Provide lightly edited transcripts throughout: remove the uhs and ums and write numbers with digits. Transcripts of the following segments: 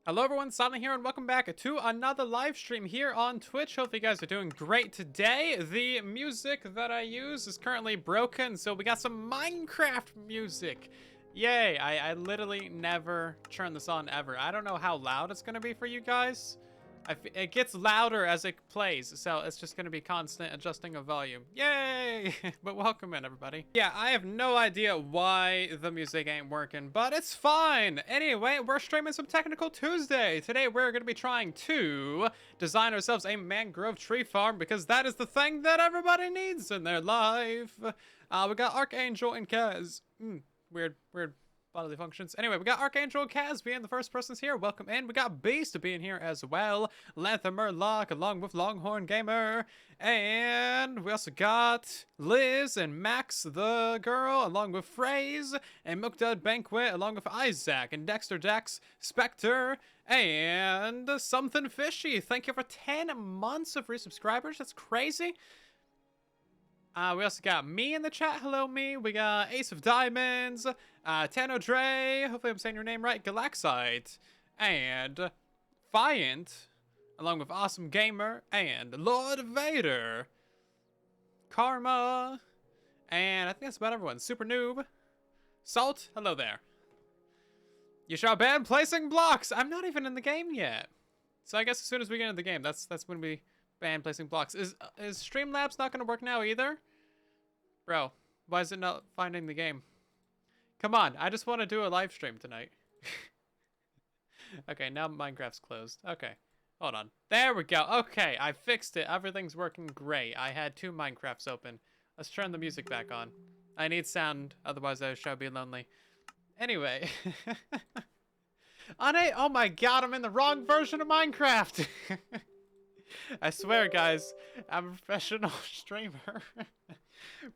Hello everyone, Silent here and welcome back to another live stream here on Twitch. Hope you guys are doing great today. The music that I use is currently broken, so we got some Minecraft music. Yay, I literally never turn this on ever. I don't know how loud it's gonna be for you guys. It gets louder as it plays, so it's just gonna be constant adjusting of volume. Yay! But welcome in, everybody. Yeah, I have no idea why the music ain't working, but it's fine. Anyway, we're streaming some Technical Tuesday. Today, we're gonna be trying to design ourselves a mangrove tree farm because that is the thing that everybody needs in their life. We got Archangel and Kaz. Weird bodily functions. Anyway, we got Archangel and Kaz being the first persons here. Welcome in. We got Beast being here as well. Lanther Murloc along with Longhorn Gamer. And we also got Liz and Max the girl along with Phrase. And Milkdud Banquet along with Isaac and Dexter Dex, Spectre, and Something Fishy. Thank you for 10 months of resubscribers. That's crazy. We also got me in the chat. Hello, me. We got Ace of Diamonds, Tano Dre, hopefully I'm saying your name right, Galaxite, and Fiant, along with Awesome Gamer, and Lord Vader, Karma, and I think that's about everyone. Super Noob, Salt, hello there. You shall ban placing blocks. I'm not even in the game yet. So I guess as soon as we get into the game, that's when we ban placing blocks. Is Streamlabs not going to work now either? Bro, why is it not finding the game? Come on, I just want to do a live stream tonight. Okay, now Minecraft's closed. Okay, hold on. There we go. Okay, I fixed it. Everything's working great. I had 2 Minecrafts open. Let's turn the music back on. I need sound, otherwise I shall be lonely. Anyway. Oh my god, I'm in the wrong version of Minecraft! I swear, guys, I'm a professional streamer.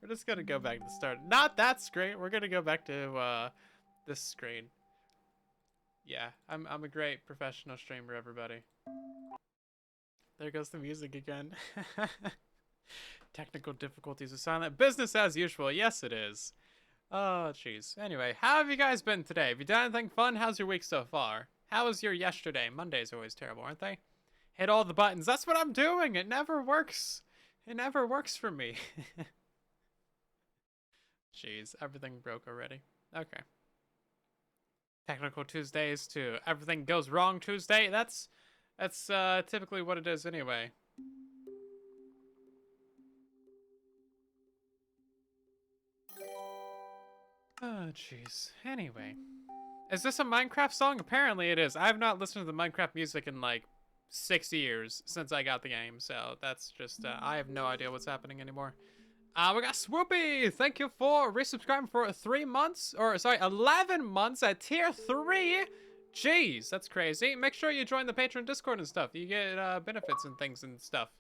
We're just gonna go back to the start. Not that screen. We're gonna go back to this screen. Yeah, I'm a great professional streamer, everybody. There goes the music again. Technical difficulties are silent. Business as usual. Yes, it is. Oh, jeez. Anyway, how have you guys been today? Have you done anything fun? How's your week so far? How was your yesterday? Mondays are always terrible, aren't they? Hit all the buttons. That's what I'm doing. It never works. It never works for me. Jeez, everything broke already. Okay. Technical Tuesdays to everything goes wrong Tuesday. That's typically what it is anyway. Oh, jeez. Anyway. Is this a Minecraft song? Apparently it is. I have not listened to the Minecraft music in like 6 years since I got the game, so that's just I have no idea what's happening anymore. We got Swoopy. Thank you for resubscribing for 3 months, or sorry, 11 months at tier 3. Jeez, that's crazy. Make sure you join the Patreon Discord and stuff. You get benefits and things and stuff.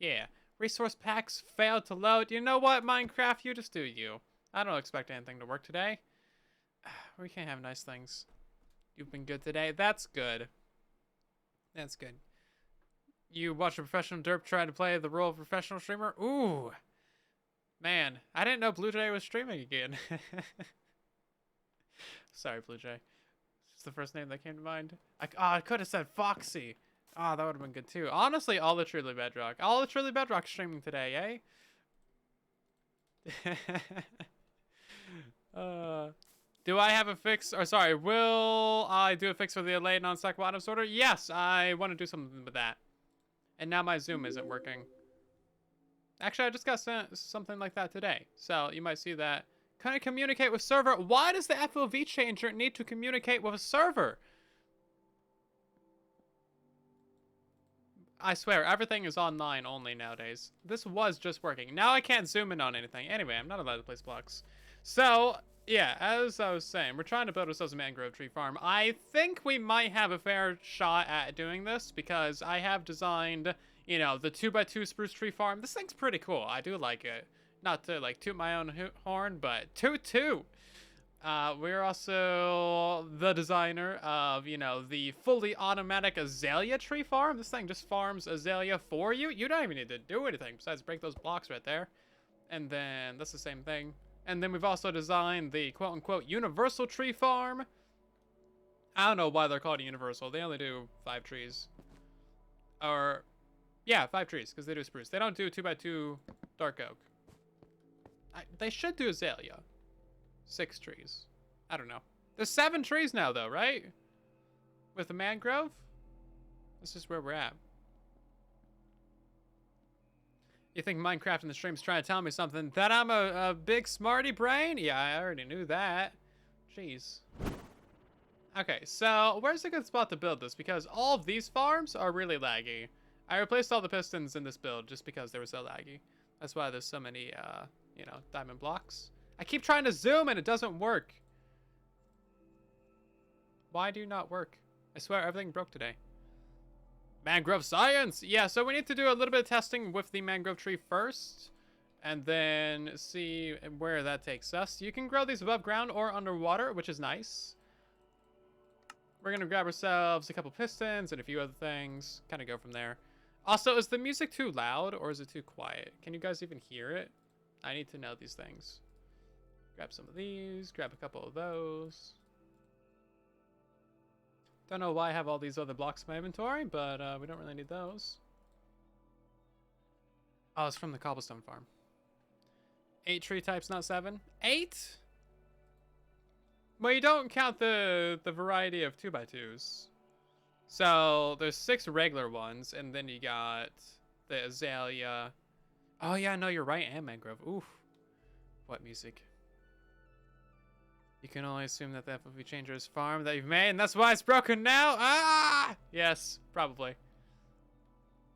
Yeah. Resource packs failed to load. You know what, Minecraft? You just do you. I don't expect anything to work today. We can't have nice things. You've been good today. That's good. That's good. You watch a professional derp try to play the role of professional streamer? Ooh. Man, I didn't know Blue Jay was streaming again. Sorry, Blue Jay. It's the first name that came to mind. I could have said Foxy. That would have been good too. Honestly, all the Truly Bedrock. All the Truly Bedrock streaming today, eh? Do I have a fix? Or sorry, will I do a fix for the delayed non-stackable items order? Yes, I want to do something with that. And now my Zoom isn't working. Actually, I just got sent something like that today. So you might see that. Can I communicate with server? Why does the FOV changer need to communicate with a server? I swear, everything is online only nowadays. This was just working. Now I can't zoom in on anything. Anyway, I'm not allowed to place blocks. So, yeah, as I was saying, we're trying to build ourselves a mangrove tree farm. I think we might have a fair shot at doing this because I have designed, you know, the 2x2 spruce tree farm. This thing's pretty cool. I do like it. Not to, like, toot my own horn, but toot. We're also the designer of, you know, the fully automatic azalea tree farm. This thing just farms azalea for you. You don't even need to do anything besides break those blocks right there. And then that's the same thing. And then we've also designed the quote-unquote universal tree farm. I don't know why they're called universal. They only do 5 trees. Or, yeah, 5 trees, because they do spruce. They don't do 2x2 dark oak. They should do azalea. 6 trees. I don't know. There's 7 trees now, though, right? With the mangrove? This is where we're at. You think Minecraft in the stream's trying to tell me something? That I'm a big smarty brain? Yeah, I already knew that. Jeez. Okay, so where's a good spot to build this? Because all of these farms are really laggy. I replaced all the pistons in this build just because they were so laggy. That's why there's so many, you know, diamond blocks. I keep trying to zoom and it doesn't work. Why do you not work? I swear everything broke today. Mangrove science! Yeah, so we need to do a little bit of testing with the mangrove tree first. And then see where that takes us. You can grow these above ground or underwater, which is nice. We're going to grab ourselves a couple pistons and a few other things. Kind of go from there. Also, is the music too loud or is it too quiet? Can you guys even hear it? I need to know these things. Grab some of these. Grab a couple of those. Don't know why I have all these other blocks in my inventory, but we don't really need those. Oh, it's from the cobblestone farm. 8 tree types, not 7. 8? Well, you don't count the variety of 2x2s. So there's 6 regular ones, and then you got the azalea. Oh yeah, no, you're right, and mangrove. Oof. What music? You can only assume that the FFV changer's farm that you've made, and that's why it's broken now. Ah! Yes, probably.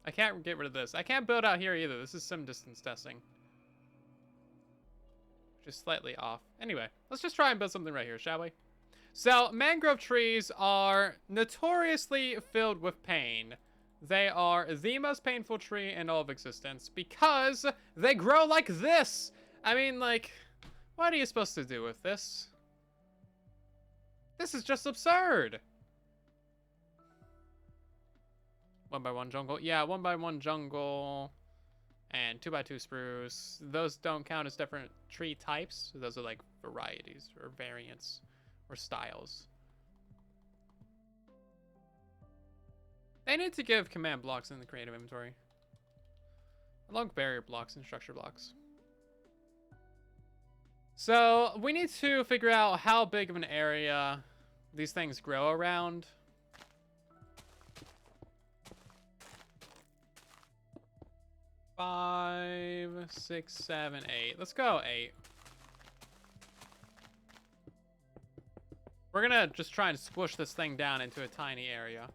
I can't get rid of this. I can't build out here either. This is some distance testing. Just slightly off. Anyway, let's just try and build something right here, shall we? So, mangrove trees are notoriously filled with pain. They are the most painful tree in all of existence because they grow like this. I mean, like, what are you supposed to do with this? This is just absurd. 1x1 jungle. Yeah, 1x1 jungle. And 2x2 spruce. Those don't count as different tree types. Those are like varieties or variants or styles. They need to give command blocks in the creative inventory, along with barrier blocks and structure blocks. So we need to figure out how big of an area these things grow around. Five, 6, 7, 8. Let's go 8. We're gonna just try and squish this thing down into a tiny area.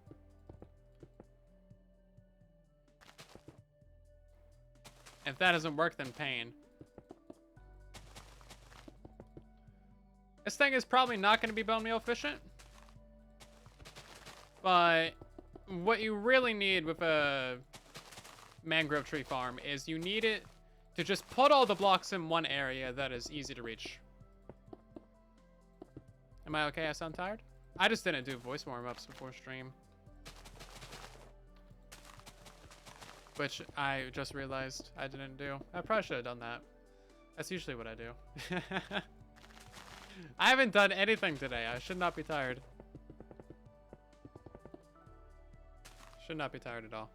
If that doesn't work, then pain. This thing is probably not going to be bone meal efficient. But what you really need with a mangrove tree farm is you need it to just put all the blocks in one area that is easy to reach. Am I okay? I sound tired? I just didn't do voice warm-ups before stream. Which I just realized I didn't do. I probably should have done that. That's usually what I do. I haven't done anything today. I should not be tired. Should not be tired at all.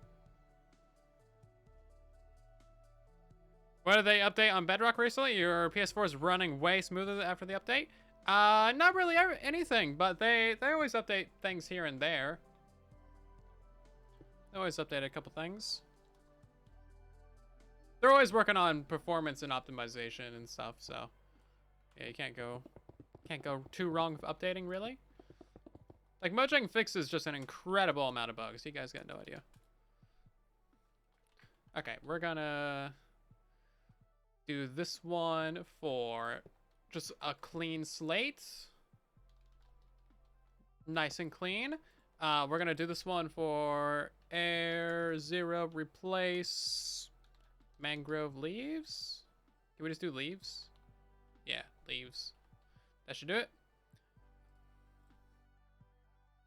What did they update on Bedrock recently? Your PS4 is running way smoother after the update? Not really anything, but they always update things here and there. They always update a couple things. They're always working on performance and optimization and stuff, so yeah, you can't go too wrong with updating, really. Like, Mojang fixes just an incredible amount of bugs. You guys got no idea. Okay, we're gonna do this one for just a clean slate. Nice and clean. We're gonna do this one for air 0 replace mangrove leaves. Can we just do leaves? Yeah, leaves. That should do it.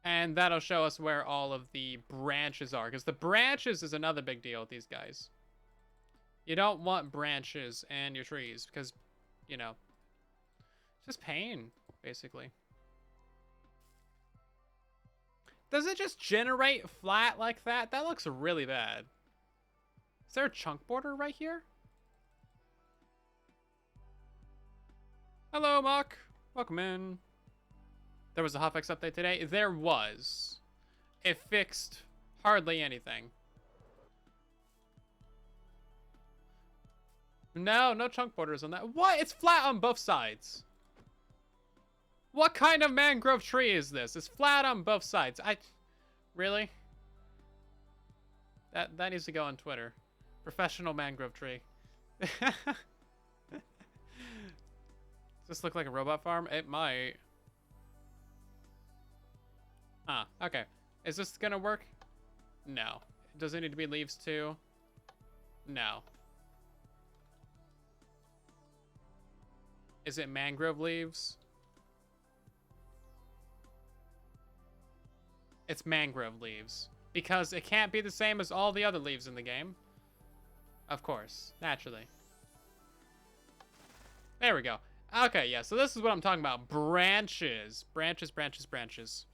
And that'll show us where all of the branches are, because the branches is another big deal with these guys. You don't want branches in your trees because, you know, it's just pain, basically. Does it just generate flat like that? That looks really bad. Is there a chunk border right here? Hello, Mock. Welcome in. There was a hotfix update today. There was. It fixed hardly anything. No, no chunk borders on that. What? It's flat on both sides. What kind of mangrove tree is this? It's flat on both sides. Really? That needs to go on Twitter. Professional mangrove tree. Does this look like a robot farm? It might. Ah, okay. Is this gonna work? No. Does it need to be leaves too? No. Is it mangrove leaves? It's mangrove leaves. Because it can't be the same as all the other leaves in the game. Of course. Naturally. There we go. Okay, yeah, so this is what I'm talking about. Branches. Branches, branches, branches.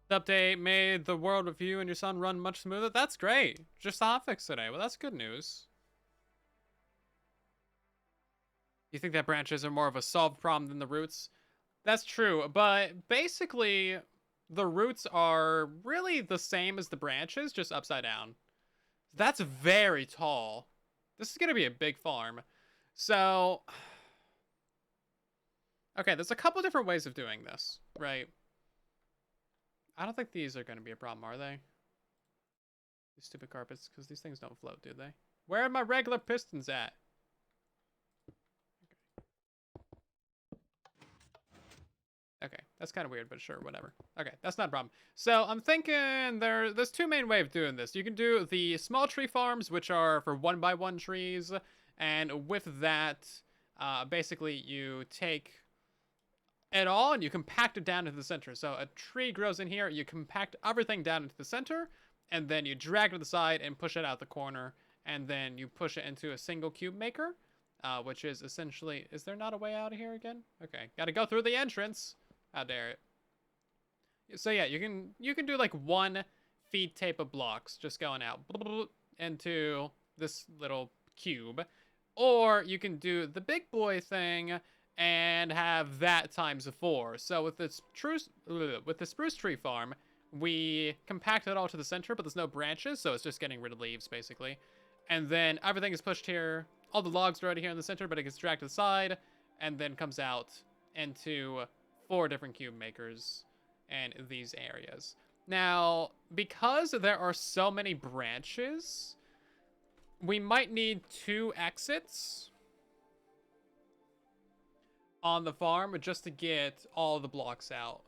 The update made the world with you and your son run much smoother. That's great. Just a hotfix today. Well, that's good news. You think that branches are more of a solved problem than the roots? That's true, but basically, the roots are really the same as the branches, just upside down. That's very tall. This is going to be a big farm. So, okay, there's a couple different ways of doing this, right? I don't think these are going to be a problem, are they? These stupid carpets, because these things don't float, do they? Where are my regular pistons at? Okay, that's kind of weird, but sure, whatever. Okay, that's not a problem. So I'm thinking there's two main ways of doing this. You can do the small tree farms, which are for 1x1 trees, and with that, basically you take it all and you compact it down into the center. So a tree grows in here, you compact everything down into the center, and then you drag it to the side and push it out the corner, and then you push it into a single cube maker, which is essentially... Is there not a way out of here again? Okay, gotta go through the entrance. How dare it. So yeah, you can do like one feed tape of blocks just going out into this little cube. Or you can do the big boy thing and have that times 4. So with the spruce tree farm, we compact it all to the center, but there's no branches, so it's just getting rid of leaves basically. And then everything is pushed here. All the logs are already here in the center, but it gets dragged to the side and then comes out into 4 different cube makers and these areas. Now, because there are so many branches, we might need 2 exits on the farm just to get all the blocks out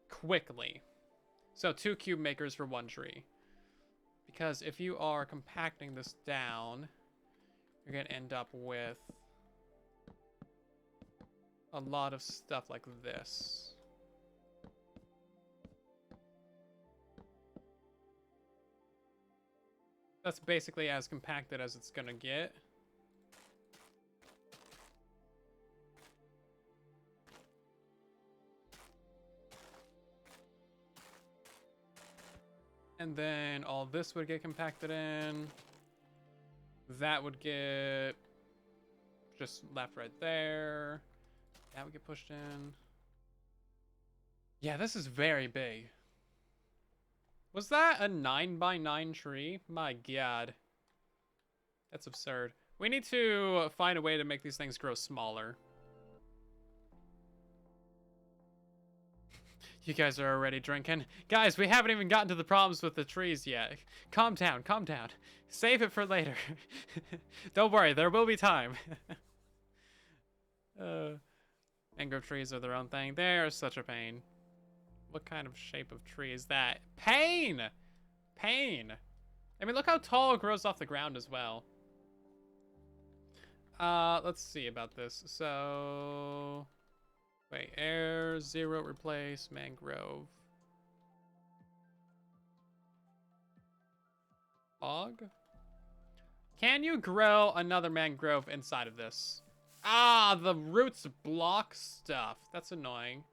quickly. So 2 cube makers for 1 tree. Because if you are compacting this down, you're going to end up with a lot of stuff like this. That's basically as compacted as it's gonna get. And then all this would get compacted in. That would get just left right there. That would get pushed in. Yeah, this is very big. Was that a 9x9 tree? My god. That's absurd. We need to find a way to make these things grow smaller. You guys are already drinking. Guys, we haven't even gotten to the problems with the trees yet. Calm down, calm down. Save it for later. Don't worry, there will be time. Mangrove trees are their own thing. They're such a pain. What kind of shape of tree is that? Pain! Pain! I mean, look how tall it grows off the ground as well. Let's see about this. So... Wait, air, 0, replace, mangrove. Log? Can you grow another mangrove inside of this? Ah, the roots block stuff. That's annoying.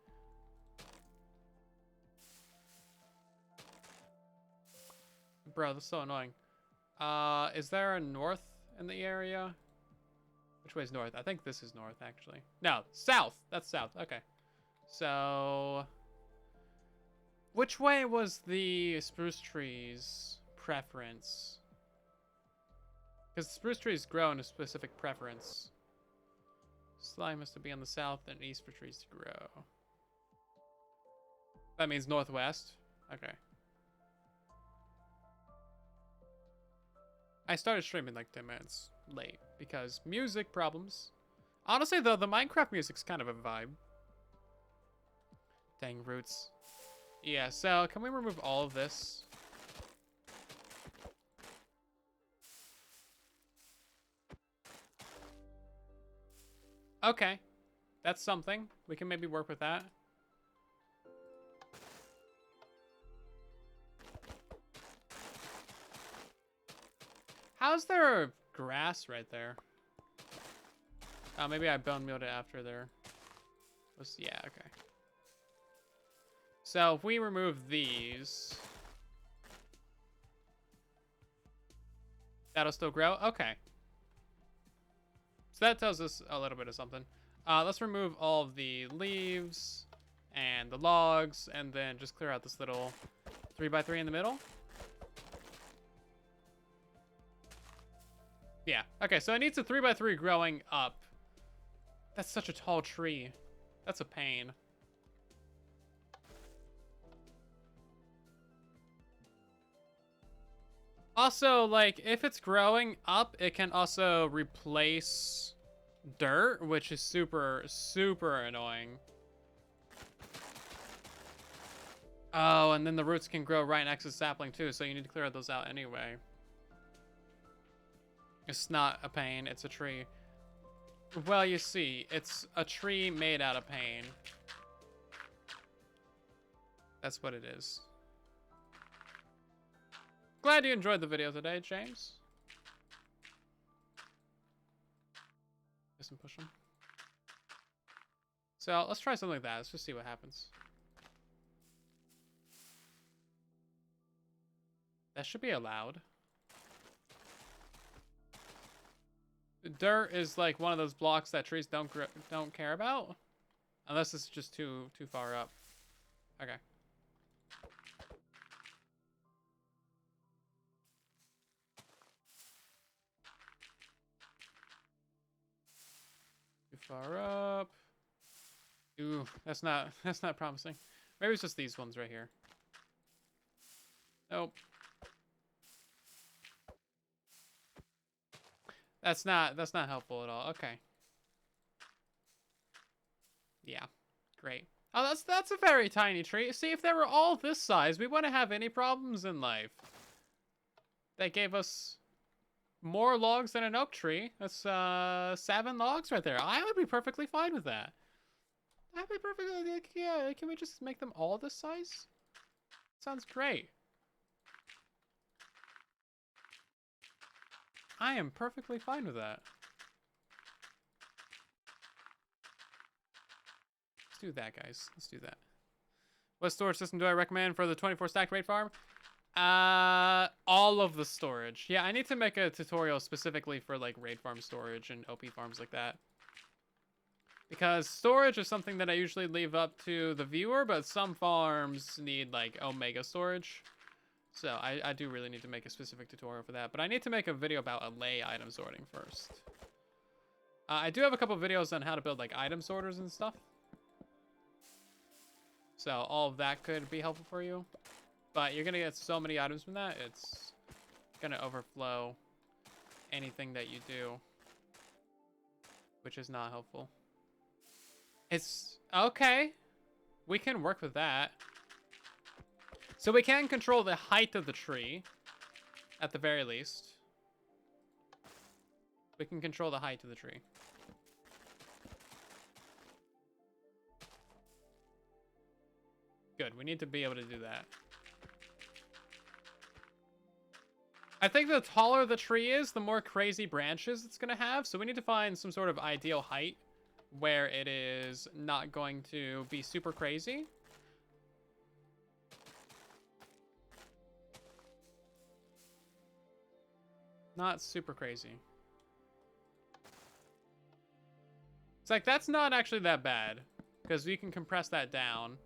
Bro, that's so annoying. Is there a north in the area? Which way is north? I think this is north, actually. No, south. That's south. Okay. So, which way was the spruce trees preference? Because spruce trees grow in a specific preference. Slime has to be on the south and east for trees to grow. That means northwest. Okay. I started streaming like 10 minutes late because music problems. Honestly, though, the Minecraft music's kind of a vibe. Dang roots. Yeah, so can we remove all of this? Okay. That's something. We can maybe work with that. How's there grass right there? Oh, maybe I bone mealed it after there. Yeah, okay. So if we remove these, that'll still grow? Okay. So that tells us a little bit of something. Let's remove all of the leaves and the logs, and then just clear out this little 3x3 in the middle. Yeah, okay, so it needs a 3x3 growing up. That's such a tall tree. That's a pain. Also, like, if it's growing up, it can also replace dirt, which is super, super annoying. Oh, and then the roots can grow right next to the sapling, too, so you need to clear those out anyway. It's not a pain, it's a tree. Well, you see, it's a tree made out of pain. That's what it is. Glad you enjoyed the video today, James. Just push them. So let's try something like that. Let's just see what happens. That should be allowed. Dirt is like one of those blocks that trees don't care about, unless it's just too far up. Okay. Too far up. Ooh, that's not promising. Maybe it's just these ones right here. Nope. That's not helpful at all. Okay. Yeah. Great. Oh, that's a very tiny tree. See, if they were all this size, we wouldn't have any problems in life. They gave us more logs than an oak tree. That's 7 logs right there. I would be perfectly fine with that. I'd be perfectly like, yeah, can we just make them all this size? Sounds great. I am perfectly fine with that. Let's do that, guys. Let's do that. What storage system do I recommend for the 24 stacked raid farm? All of the storage. Yeah, I need to make a tutorial specifically for like raid farm storage and OP farms like that. Because storage is something that I usually leave up to the viewer, but some farms need like omega storage. So I do really need to make a specific tutorial for that. But I need to make a video about array item sorting first. I do have a couple videos on how to build like item sorters and stuff. So all of that could be helpful for you. But you're going to get so many items from that, it's going to overflow anything that you do. Which is not helpful. It's okay. We can work with that. So we can control the height of the tree, at the very least. We can control the height of the tree. Good, we need to be able to do that. I think the taller the tree is, the more crazy branches it's going to have. So we need to find some sort of ideal height where it is not going to be super crazy. Not super crazy. It's like, that's not actually that bad. Because we can compress that down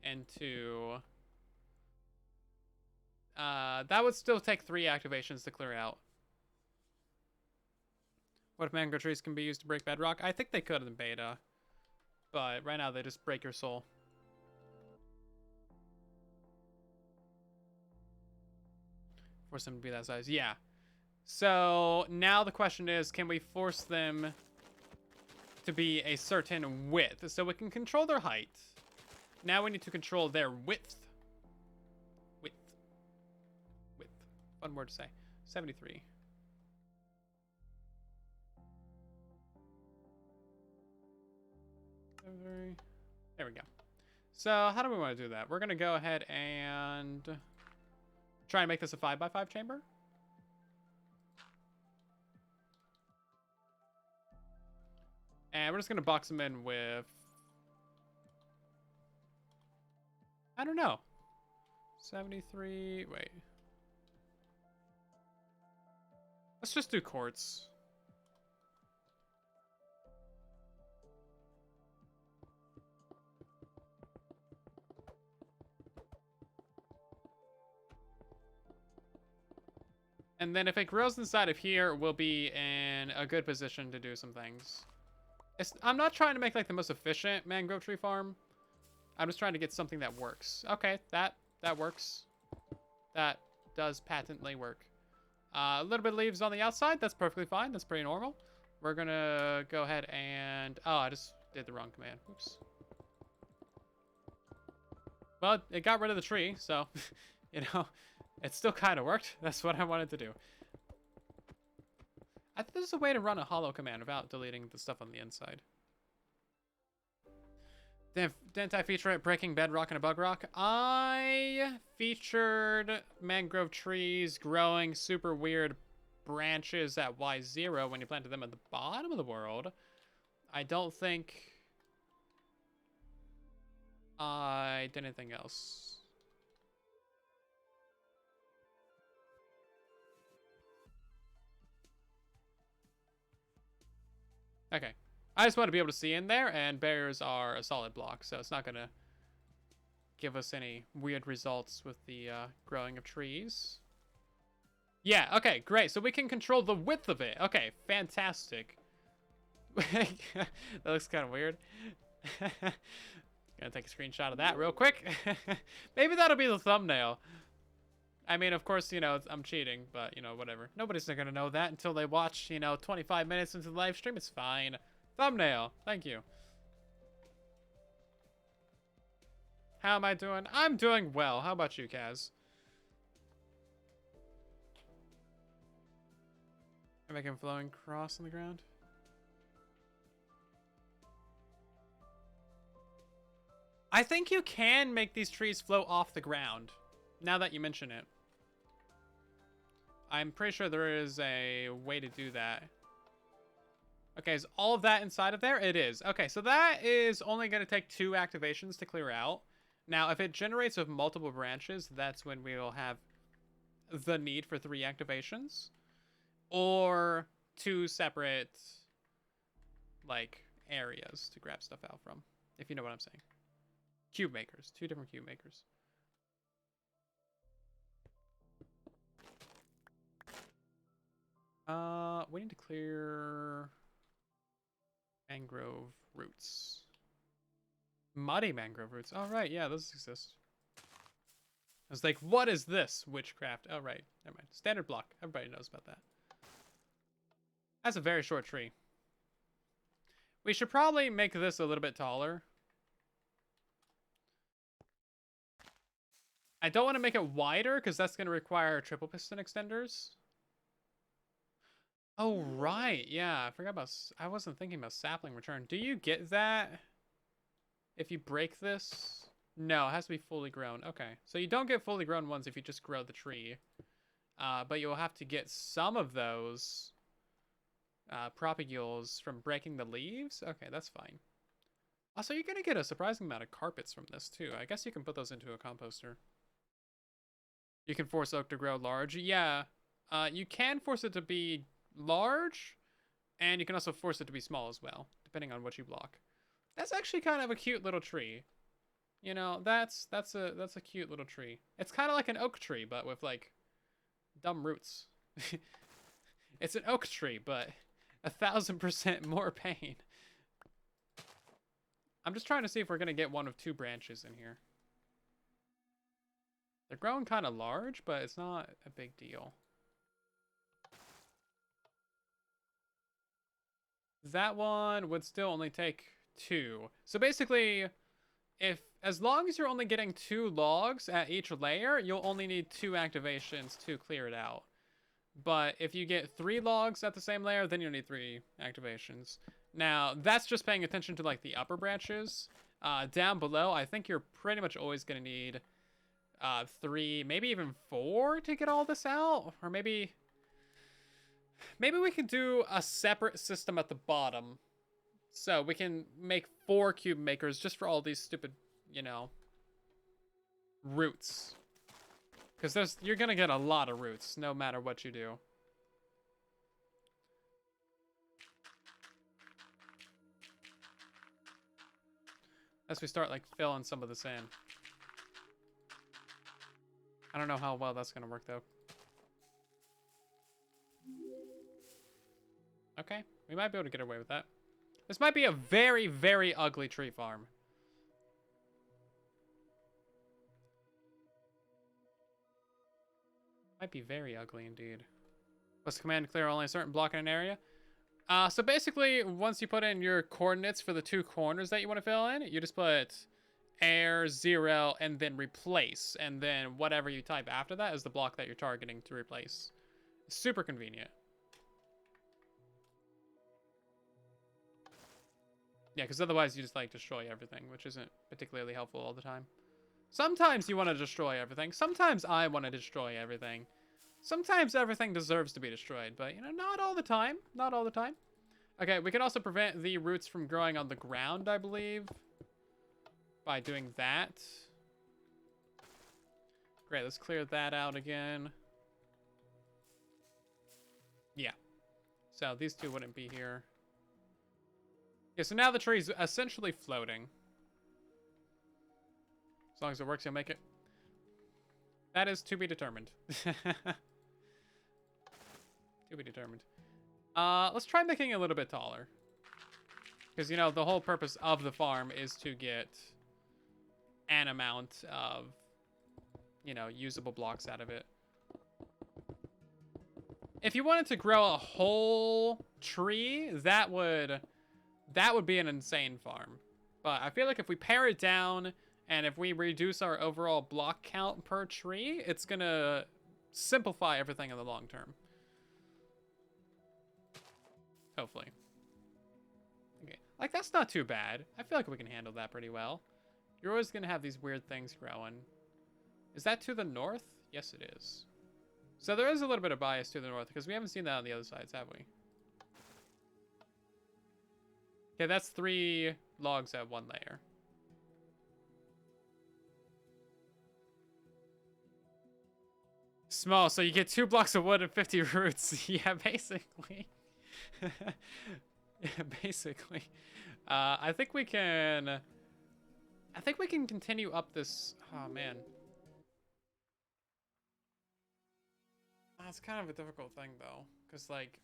into... that would still take 3 activations to clear out. What if mangrove trees can be used to break bedrock? I think they could in beta. But right now they just break your soul. Force them to be that size. Yeah. So now the question is, can we force them to be a certain width? So we can control their height. Now we need to control their width. Width. Fun word to say. 73. There we go. So how do we want to do that? We're going to go ahead and try and make this a 5x5 chamber. And we're just going to box them in with... I don't know. 73... Wait. Let's just do quartz. And then if it grows inside of here, we'll be in a good position to do some things. I'm not trying to make like the most efficient mangrove tree farm. I'm just trying to get something that works. Okay, that works. That does patently work. A little bit of leaves on the outside. That's perfectly fine. That's pretty normal. We're gonna go ahead and... Oh, I just did the wrong command. Oops. Well, it got rid of the tree, so, you know, it still kind of worked. That's what I wanted to do. I think there's a way to run a hollow command without deleting the stuff on the inside. Didn't I feature it breaking bedrock and a bug rock? I featured mangrove trees growing super weird branches at Y0 when you planted them at the bottom of the world. I don't think I did anything else. Okay. I just want to be able to see in there, and barriers are a solid block, so it's not going to give us any weird results with the growing of trees. Yeah, okay, great. So we can control the width of it. Okay, fantastic. That looks kind of weird. Gonna take a screenshot of that real quick. Maybe that'll be the thumbnail. I mean, of course, you know, I'm cheating, but, you know, whatever. Nobody's gonna know that until they watch, you know, 25 minutes into the live stream. It's fine. Thumbnail. Thank you. How am I doing? I'm doing well. How about you, Kaz? I'm making a flowing cross on the ground. I think you can make these trees flow off the ground, now that you mention it. I'm pretty sure there is a way to do that. Okay, is all of that inside of there? It is. Okay, so that is only going to take 2 activations to clear out. Now, if it generates with multiple branches, that's when we will have the need for 3 activations. Or 2 separate, like, areas to grab stuff out from, if you know what I'm saying. Cube makers. 2 different cube makers. We need to clear mangrove roots. Muddy mangrove roots. Oh, right. Yeah, those exist. I was like, what is this? Witchcraft. Oh, right. Never mind. Standard block. Everybody knows about that. That's a very short tree. We should probably make this a little bit taller. I don't want to make it wider because that's going to require triple piston extenders. Oh, right. Yeah, I forgot about... I wasn't thinking about sapling return. Do you get that if you break this? No, it has to be fully grown. Okay. So you don't get fully grown ones if you just grow the tree. But you'll have to get some of those propagules from breaking the leaves. Okay, that's fine. Also, you're going to get a surprising amount of carpets from this, too. I guess you can put those into a composter. You can force oak to grow large. Yeah. You can force it to be large, and you can also force it to be small as well, depending on what you block. That's actually kind of a cute little tree. You know, that's a cute little tree. It's kind of like an oak tree, but with like dumb roots. It's an oak tree, but 1,000% more pain. I'm just trying to see if we're gonna get one of two branches in here. They're growing kind of large, but it's not a big deal. That one would still only take 2. So basically, as long as you're only getting 2 logs at each layer, you'll only need 2 activations to clear it out. But if you get 3 logs at the same layer, then you'll need 3 activations. Now, that's just paying attention to like the upper branches. Down below, I think you're pretty much always going to need 3, maybe even 4 to get all this out. Or maybe we could do a separate system at the bottom. So we can make 4 cube makers just for all these stupid, you know, roots. Because you're going to get a lot of roots no matter what you do. As we start like filling some of this in. I don't know how well that's going to work though. Okay, we might be able to get away with that. This might be a very, very ugly tree farm. Might be very ugly indeed. What's the command to clear only a certain block in an area? So basically, once you put in your coordinates for the 2 corners that you want to fill in, you just put air, 0, and then replace. And then whatever you type after that is the block that you're targeting to replace. Super convenient. Yeah, because otherwise you just like destroy everything, which isn't particularly helpful all the time. Sometimes you want to destroy everything. Sometimes I want to destroy everything. Sometimes everything deserves to be destroyed, but, you know, not all the time. Not all the time. Okay, we can also prevent the roots from growing on the ground, I believe, by doing that. Great, let's clear that out again. Yeah. So these 2 wouldn't be here. Yeah, so now the tree's essentially floating. As long as it works, you'll make it. That is to be determined. To be determined. Let's try making it a little bit taller. Because, you know, the whole purpose of the farm is to get an amount of, you know, usable blocks out of it. If you wanted to grow a whole tree, that would be an insane farm. But I feel like if we pare it down and if we reduce our overall block count per tree, it's gonna simplify everything in the long term. Hopefully. Okay, like that's not too bad. I feel like we can handle that pretty well. You're always gonna have these weird things growing. Is that to the north? Yes, it is. So there is a little bit of bias to the north because we haven't seen that on the other sides, have we? Okay, that's 3 logs at 1 layer. Small, so you get 2 blocks of wood and 50 roots. Yeah, basically. Yeah, basically. I think we can continue up this. Oh man. It's kind of a difficult thing though, because like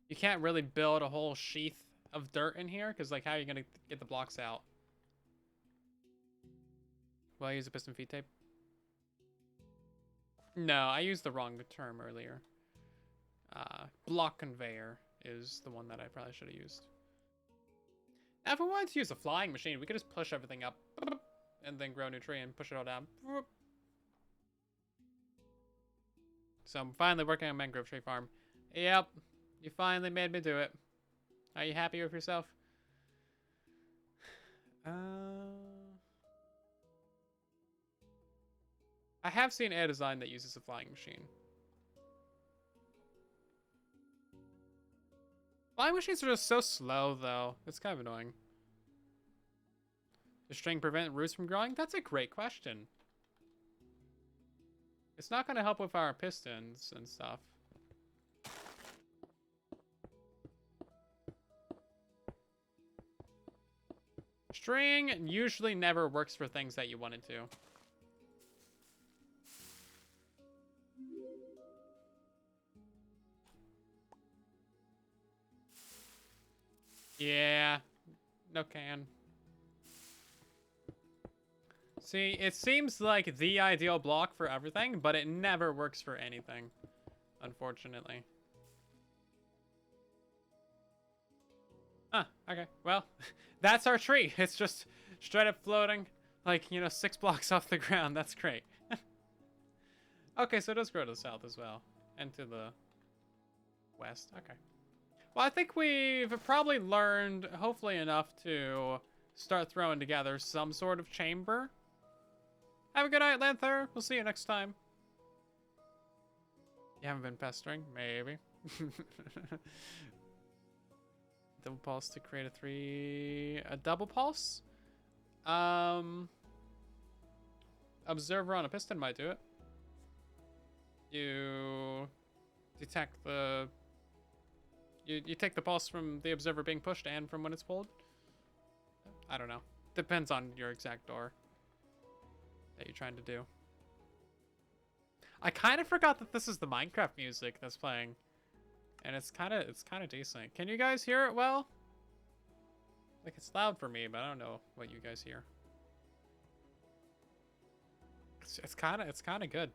you can't really build a whole sheath of dirt in here, because like how are you gonna get the blocks out? Will I use a piston feed tape? No, I used the wrong term earlier. Block conveyor is the one that I probably should have used. Now, if we wanted to use a flying machine, we could just push everything up and then grow a new tree and push it all down. So I'm finally working on mangrove tree farm. Yep, you finally made me do it. Are you happy with yourself? I have seen a design that uses a flying machine. Flying machines are just so slow, though. It's kind of annoying. Does string prevent roots from growing? That's a great question. It's not going to help with our pistons and stuff. String usually never works for things that you want it to. Yeah, no can. See, it seems like the ideal block for everything, but it never works for anything, unfortunately. Ah, okay. Well, that's our tree. It's just straight up floating, like, you know, 6 blocks off the ground. That's great. Okay, so it does grow to the south as well, and to the west. Okay. Well, I think we've probably learned, hopefully enough to start throwing together some sort of chamber. Have a good night, Lanther. We'll see you next time. You haven't been pestering? Maybe. Double pulse to create a double pulse? Observer on a piston might do it. You detect the... You take the pulse from the observer being pushed and from when it's pulled? I don't know. Depends on your exact door that you're trying to do. I kind of forgot that this is the Minecraft music that's playing. And it's kind of decent. Can you guys hear it well? Like, it's loud for me, but I don't know what you guys hear. It's kind of good.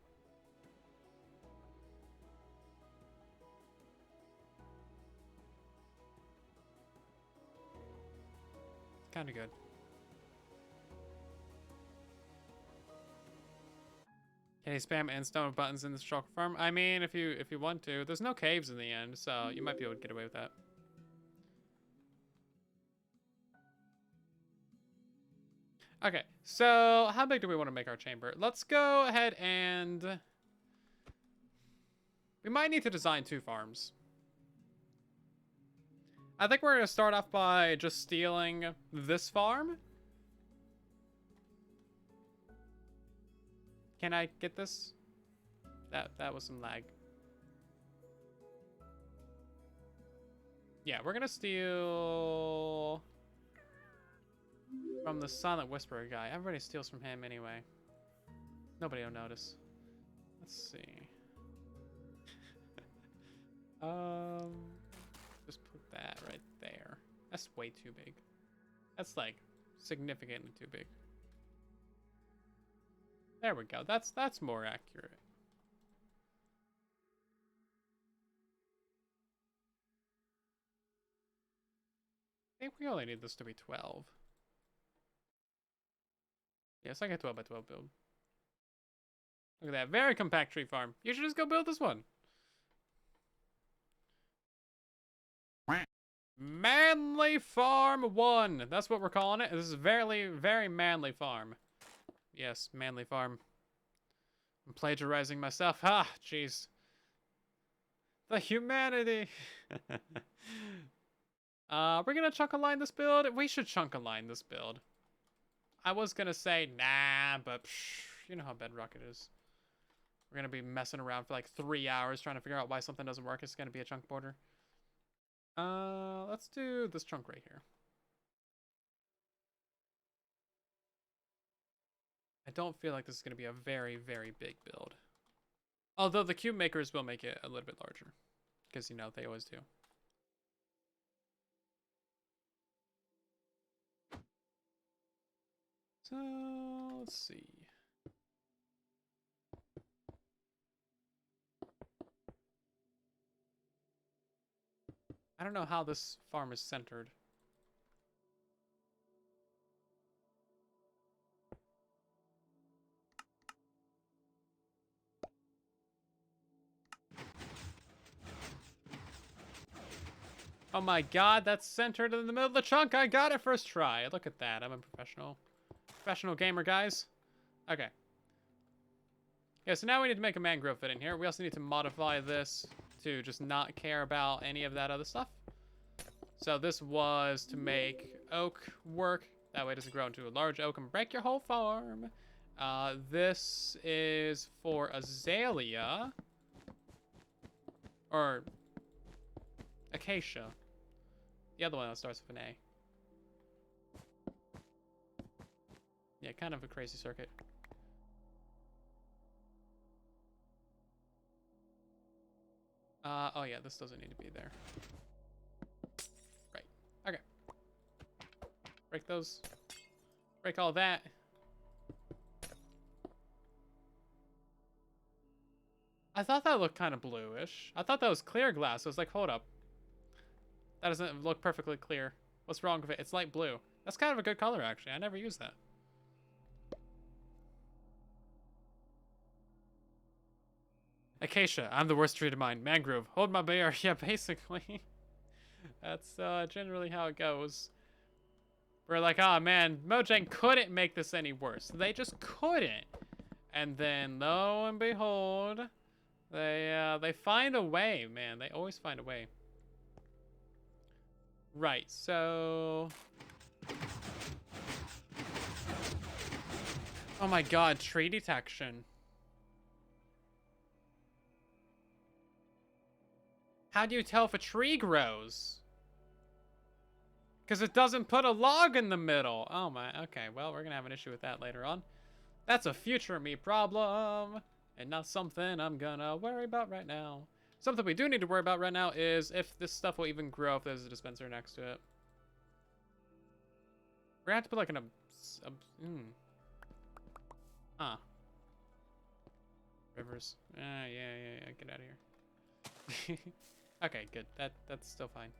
Kind of good. Can you spam endstone with buttons in this chocolate farm? I mean, if you want to. There's no caves in the end, so you might be able to get away with that. Okay, so how big do we want to make our chamber? Let's go ahead and... We might need to design 2 farms. I think we're going to start off by just stealing this farm. Can I get this? That was some lag. Yeah, we're going to steal from the Silent Whisperer guy. Everybody steals from him anyway. Nobody will notice. Let's see. Just put that right there. That's way too big. That's like significantly too big. There we go. That's more accurate. I think we only need this to be 12. Yeah, it's like a 12 by 12 build. Look at that. Very compact tree farm. You should just go build this one. Manly Farm 1. That's what we're calling it. This is very, very manly farm. Yes, manly farm. I'm plagiarizing myself. Ah, jeez. The humanity. We're gonna chunk align this build. We should chunk align this build. I was gonna say nah, but you know how Bedrock it is. We're gonna be messing around for like 3 hours trying to figure out why something doesn't work. It's gonna be a chunk border. Let's do this chunk right here. I don't feel like this is going to be a very, very big build. Although the cube makers will make it a little bit larger. Because, you know, they always do. So, let's see. I don't know how this farm is centered. Oh my god, that's centered in the middle of the chunk. I got it first try. Look at that. I'm a professional gamer, guys. Okay. Yeah, so now we need to make a mangrove fit in here. We also need to modify this to just not care about any of that other stuff. So this was to make oak work. That way it doesn't grow into a large oak and break your whole farm. This is for azalea. Or acacia. The other one that starts with an A. Yeah, kind of a crazy circuit. Oh yeah, this doesn't need to be there. Right. Okay. Break those. Break all that. I thought that looked kind of bluish. I thought that was clear glass. I was like, hold up. That doesn't look perfectly clear. What's wrong with it? It's light blue. That's kind of a good color, actually. I never used that. Acacia, I'm the worst treated mine. Mangrove, hold my bear. Yeah, basically. That's generally how it goes. We're like, oh man, Mojang couldn't make this any worse. They just couldn't. And then, lo and behold, they find a way, man. They always find a way. Right, so... Oh my god, tree detection. How do you tell if a tree grows? Because it doesn't put a log in the middle. Oh my, okay, well, we're gonna have an issue with that later on. That's a future me problem, and not something I'm gonna worry about right now. Something we do need to worry about right now is if this stuff will even grow if there's a dispenser next to it. We're gonna have to put like Huh. Rivers. Yeah, get out of here. Okay, good. That's still fine.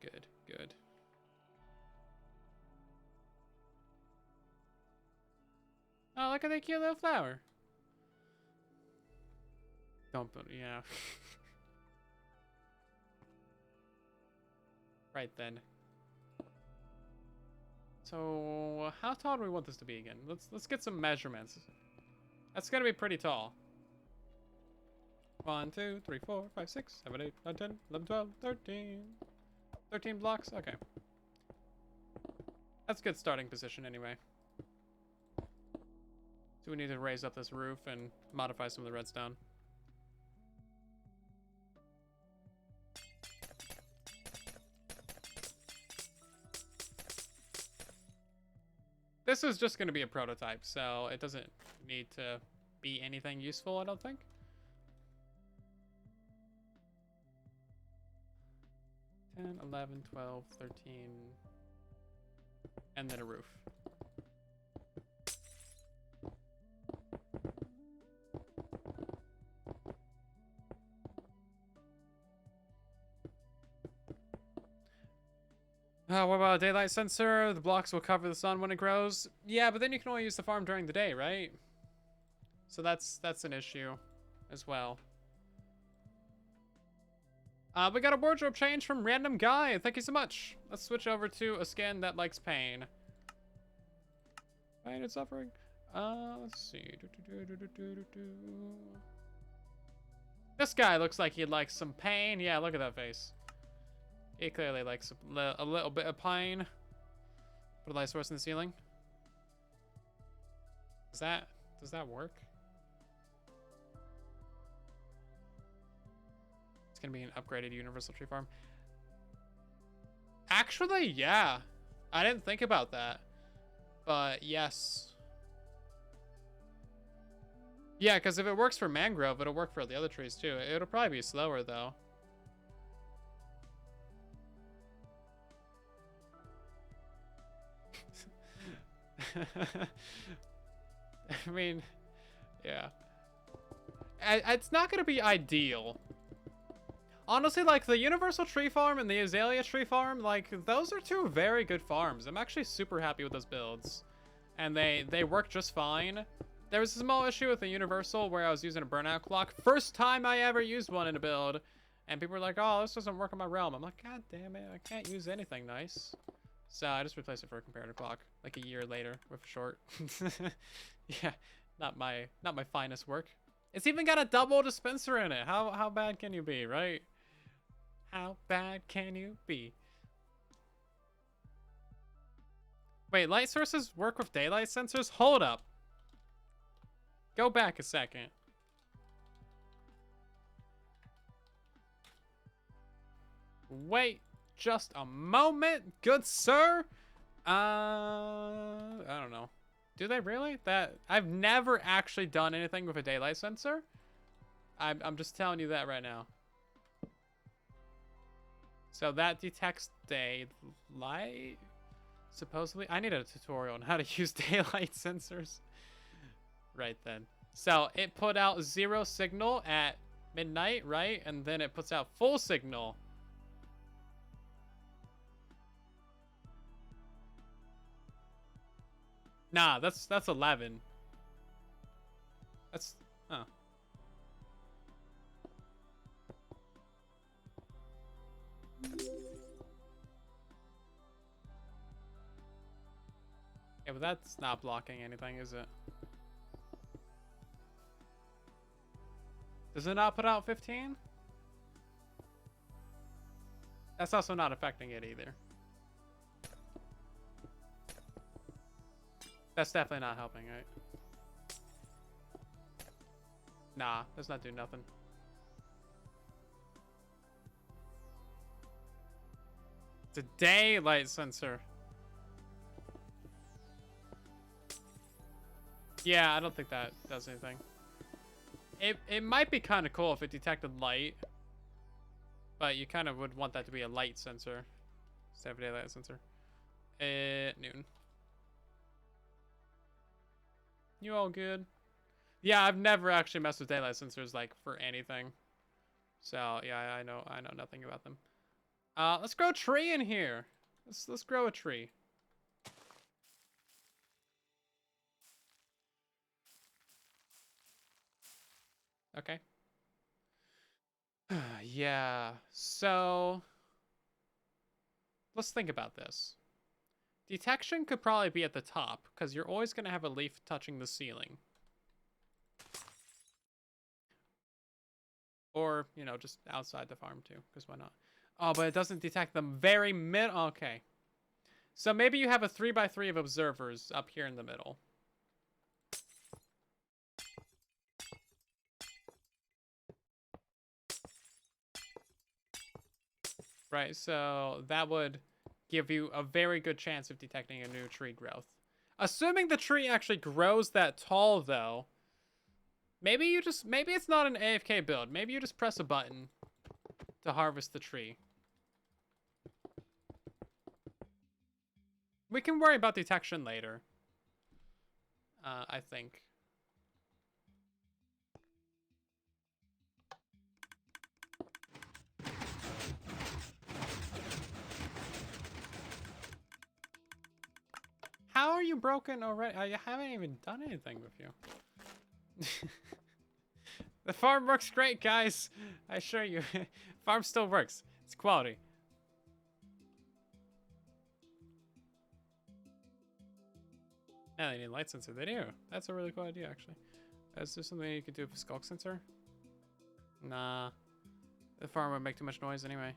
Good. Oh, look at that cute little flower. Don't put, yeah. Right then. So, how tall do we want this to be again? Let's get some measurements. That's gonna be pretty tall. 1, 2, 3, 4, 5, 6, 7, 8, 9, 10, 11, 12, 13. 13 blocks? Okay. That's a good starting position anyway. So we need to raise up this roof and modify some of the redstone. This is just going to be a prototype, so it doesn't need to be anything useful, I don't think. $10, $11, $12, $13, and then a roof. What about a daylight sensor? The blocks will cover the sun when it grows. Yeah, but then you can only use the farm during the day, right? So that's an issue as well. We got a wardrobe change from Random Guy. Thank you so much. Let's switch over to a skin that likes pain. Pain and suffering. Let's see. This guy looks like he'd like some pain. Yeah, look at that face. He clearly likes a little bit of pain. Put a light source in the ceiling. Does that work? It's gonna be an upgraded universal tree farm. Actually, yeah. I didn't think about that. But yes. Yeah, because if it works for mangrove, it'll work for the other trees too. It'll probably be slower though. I mean, yeah. It's not going to be ideal. Honestly, like, the Universal Tree Farm and the Azalea Tree Farm, like, those are two very good farms. I'm actually super happy with those builds. And they work just fine. There was a small issue with the Universal where I was using a burnout clock. First time I ever used one in a build. And people were like, oh, this doesn't work in my realm. I'm like, god damn it, I can't use anything nice. So I just replaced it for a comparative clock, like a year later with a short. Yeah, not my finest work. It's even got a double dispenser in it. How bad can you be, right? How bad can you be? Wait, light sources work with daylight sensors? Hold up. Go back a second. Wait just a moment, good sir. I don't know. Do they really? That I've never actually done anything with a daylight sensor. I'm just telling you that right now. So that detects daylight. Supposedly, I need a tutorial on how to use daylight sensors. Right then. So it put out 0 signal at midnight, right? And then it puts out full signal. Nah, that's 11. That's huh. Yeah, but that's not blocking anything, is it? Does it not put out 15? That's also not affecting it either. That's definitely not helping, right? Nah, that's not doing nothing. It's a daylight sensor. Yeah, I don't think that does anything. It might be kind of cool if it detected light, but you kind of would want that to be a light sensor instead of a daylight sensor. Noon. You all good? Yeah, I've never actually messed with daylight sensors like for anything. So yeah, I know nothing about them. Let's grow a tree in here. Let's grow a tree. Okay. Yeah. So let's think about this. Detection could probably be at the top because you're always going to have a leaf touching the ceiling. Or, you know, just outside the farm too, because why not? Oh, but it doesn't detect them very mid. Okay. So maybe you have a 3x3 of observers up here in the middle. Right, so that would give you a very good chance of detecting a new tree growth. Assuming the tree actually grows that tall, though, maybe it's not an AFK build. Maybe you just press a button to harvest the tree. We can worry about detection later. I think. How are you broken already? I haven't even done anything with you. The farm works great, guys. I assure you. Farm still works. It's quality. Yeah, they need a light sensor. They do. That's a really cool idea, actually. Is there something you could do with a skulk sensor? Nah. The farm would make too much noise anyway.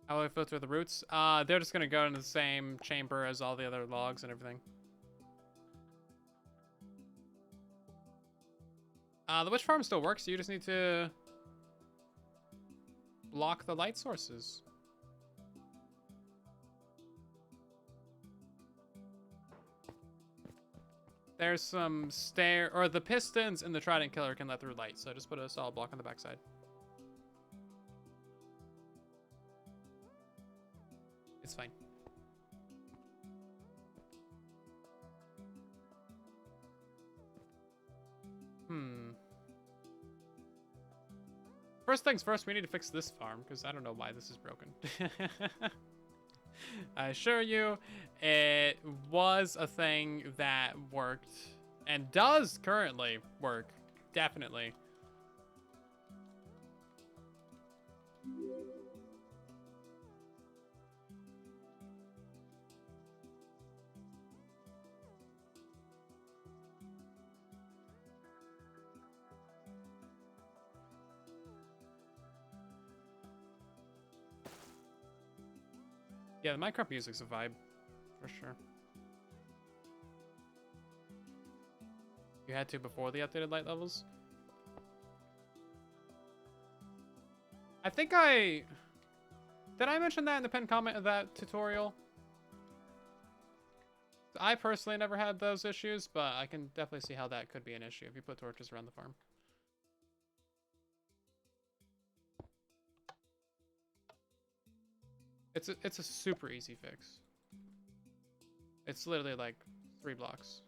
How will I filter the roots? They're just gonna go into the same chamber as all the other logs and everything. The witch farm still works. You just need to block the light sources. There's some the pistons and the trident killer can let through light, so just put a solid block on the backside. It's fine. First things first, we need to fix this farm, because I don't know why this is broken. I assure you, it was a thing that worked, and does currently work, definitely. Yeah, the Minecraft music's a vibe, for sure. You had to before the updated light levels? I think I... Did I mention that in the pinned comment of that tutorial? I personally never had those issues, but I can definitely see how that could be an issue if you put torches around the farm. It's a super easy fix. It's literally like 3 blocks.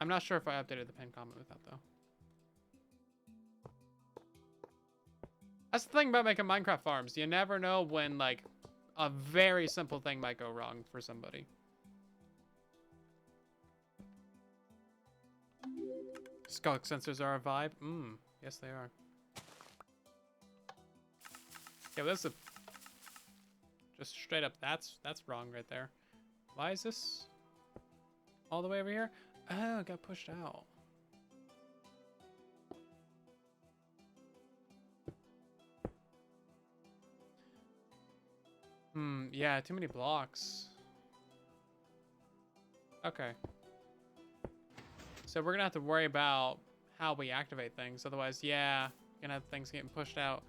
I'm not sure if I updated the pinned comment with that though. That's the thing about making Minecraft farms. You never know when like a very simple thing might go wrong for somebody. Skulk sensors are a vibe. Yes they are. Yeah, but that's a just straight up that's wrong right there. Why is this all the way over here? Oh, it got pushed out. Yeah, too many blocks. Okay. So we're gonna have to worry about how we activate things. Otherwise, yeah, we're gonna have things getting pushed out.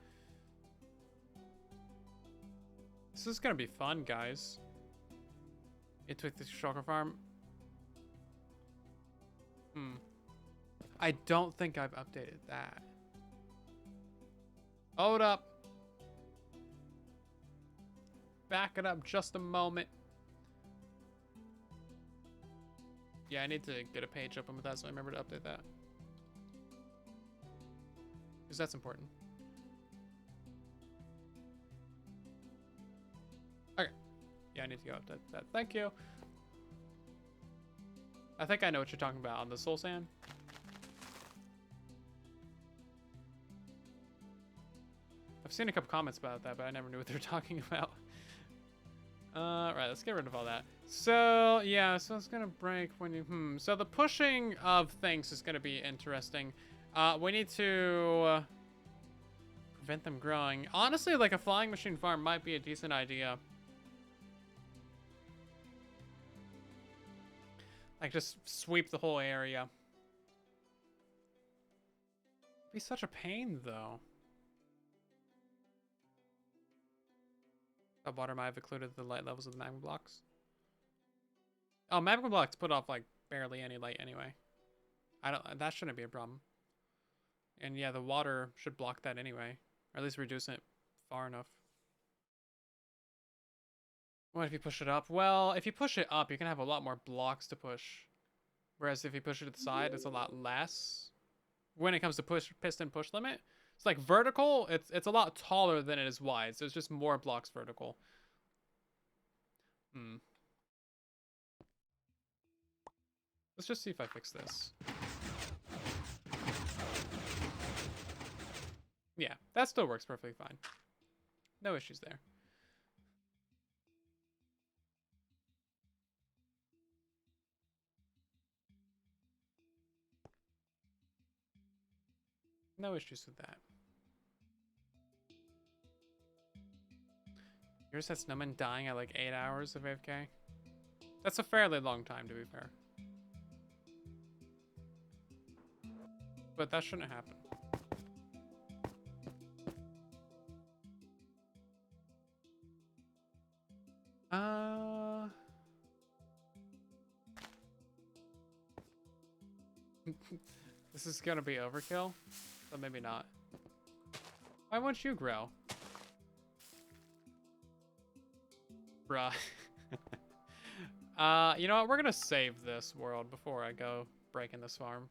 This is gonna be fun, guys. It took the shulker farm. I don't think I've updated that. Hold up. Back it up just a moment. Yeah, I need to get a page open with that so I remember to update that. Because that's important. Okay. Yeah, I need to go update that. Thank you. I think I know what you're talking about on the soul sand. I've seen a couple comments about that, but I never knew what they were talking about. Right, let's get rid of all that. So, yeah, so it's gonna break when you, So the pushing of things is gonna be interesting. We need to prevent them growing. Honestly, like a flying machine farm might be a decent idea. Like, just sweep the whole area. It'd be such a pain, though. That water might have included the light levels of the magma blocks. Oh, magma blocks put off, like, barely any light anyway. That shouldn't be a problem. And yeah, the water should block that anyway. Or at least reduce it far enough. What if you push it up? Well, if you push it up, you're gonna have a lot more blocks to push. Whereas if you push it to the side, it's a lot less. When it comes to piston push limit, it's like vertical, it's a lot taller than it is wide, so it's just more blocks vertical. Let's just see if I fix this. Yeah, that still works perfectly fine. No issues there. No issues with that. Yours has snowmen dying at like 8 hours of AFK? That's a fairly long time, to be fair. But that shouldn't happen. This is gonna be overkill, but maybe not. Why won't you grow? Bruh. You know what? We're gonna save this world before I go breaking this farm.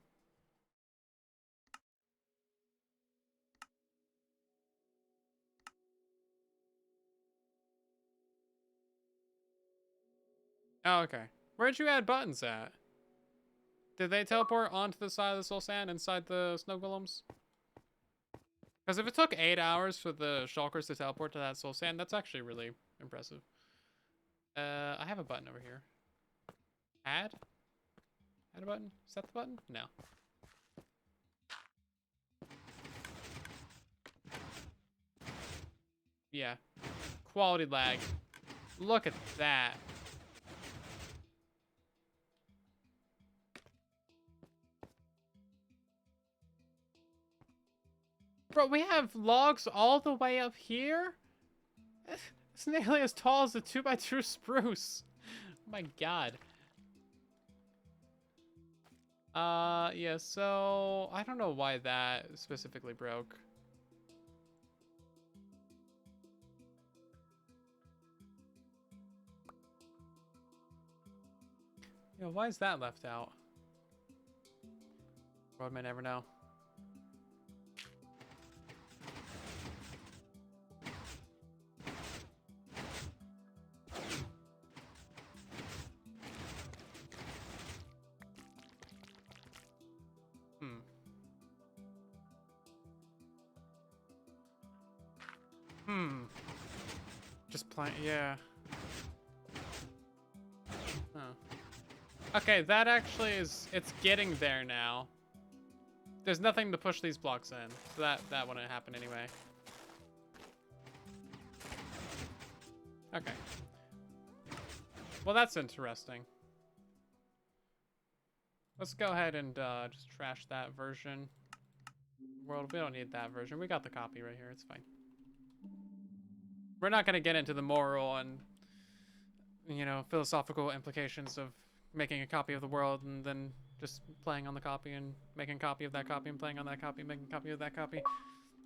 Oh, okay. Where'd you add buttons at? Did they teleport onto the side of the soul sand inside the snow golems? Because if it took 8 hours for the shulkers to teleport to that soul sand, that's actually really impressive. I have a button over here. Add? Add a button? Set the button? No. Yeah. Quality lag. Look at that. Bro, we have logs all the way up here? It's nearly as tall as a 2x2 spruce. Oh my god. Yeah, so I don't know why that specifically broke. Yeah, why is that left out? World may never know. Just playing, yeah. Oh. Okay, that actually is, it's getting there now. There's nothing to push these blocks in, so that wouldn't happen anyway. Okay. Well, that's interesting. Let's go ahead and just trash that version. World, we don't need that version. We got the copy right here, it's fine. We're not going to get into the moral and, you know, philosophical implications of making a copy of the world and then just playing on the copy and making a copy of that copy and playing on that copy and making a copy of that copy.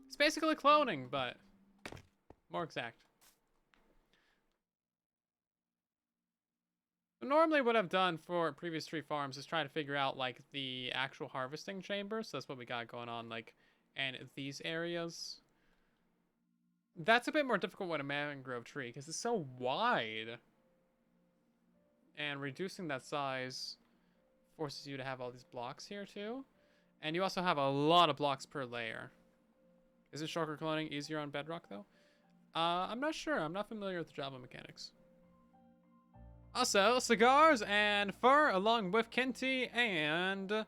It's basically cloning, but more exact. Normally what I've done for previous tree farms is try to figure out, like, the actual harvesting chamber. So that's what we got going on, like, and these areas. That's a bit more difficult with a mangrove tree because it's so wide. And reducing that size forces you to have all these blocks here too. And you also have a lot of blocks per layer. Is it shulker cloning easier on Bedrock though? I'm not sure. I'm not familiar with the Java mechanics. Also, cigars and fur along with Kinty and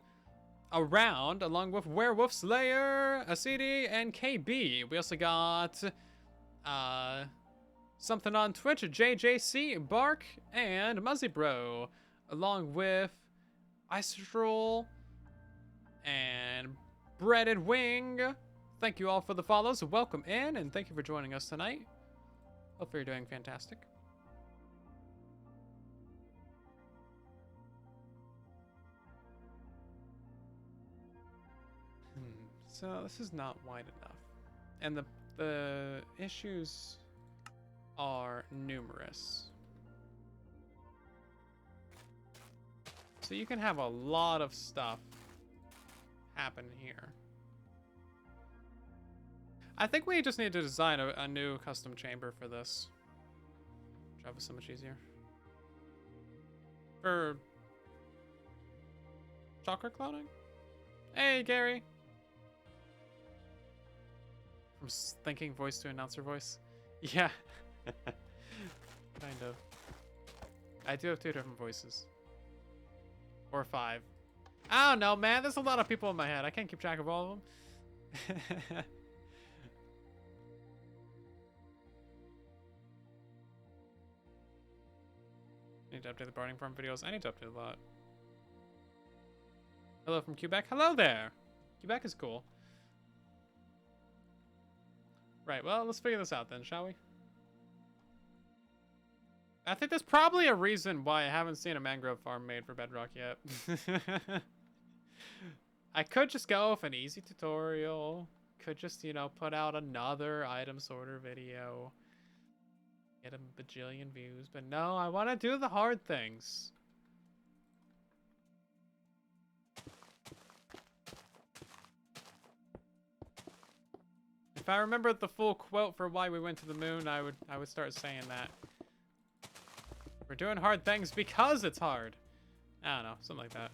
around along with Werewolf Slayer, Acidi, and KB. We also got something on Twitch, JJC, Bark, and Muzzy Bro, along with Iceroll and Breaded Wing. Thank you all for the follows. Welcome in, and thank you for joining us tonight. Hope you're doing fantastic. So this is not wide enough, and the issues are numerous. So you can have a lot of stuff happen here. I think we just need to design a new custom chamber for this. Java is so much easier. For chocolate cloning? Hey, Gary. From thinking voice to announcer voice. Yeah. Kind of. I do have 2 different voices. Or 5. I don't know, man. There's a lot of people in my head. I can't keep track of all of them. Need to update the Burning Farm videos. I need to update a lot. Hello from Quebec. Hello there. Quebec is cool. Right, well, let's figure this out then, shall we? I think there's probably a reason why I haven't seen a mangrove farm made for Bedrock yet. I could just go with an easy tutorial. Could just, you know, put out another item sorter video. Get a bajillion views. But no, I want to do the hard things. If I remembered the full quote for why we went to the moon, I would start saying that. We're doing hard things because it's hard. I don't know, something like that.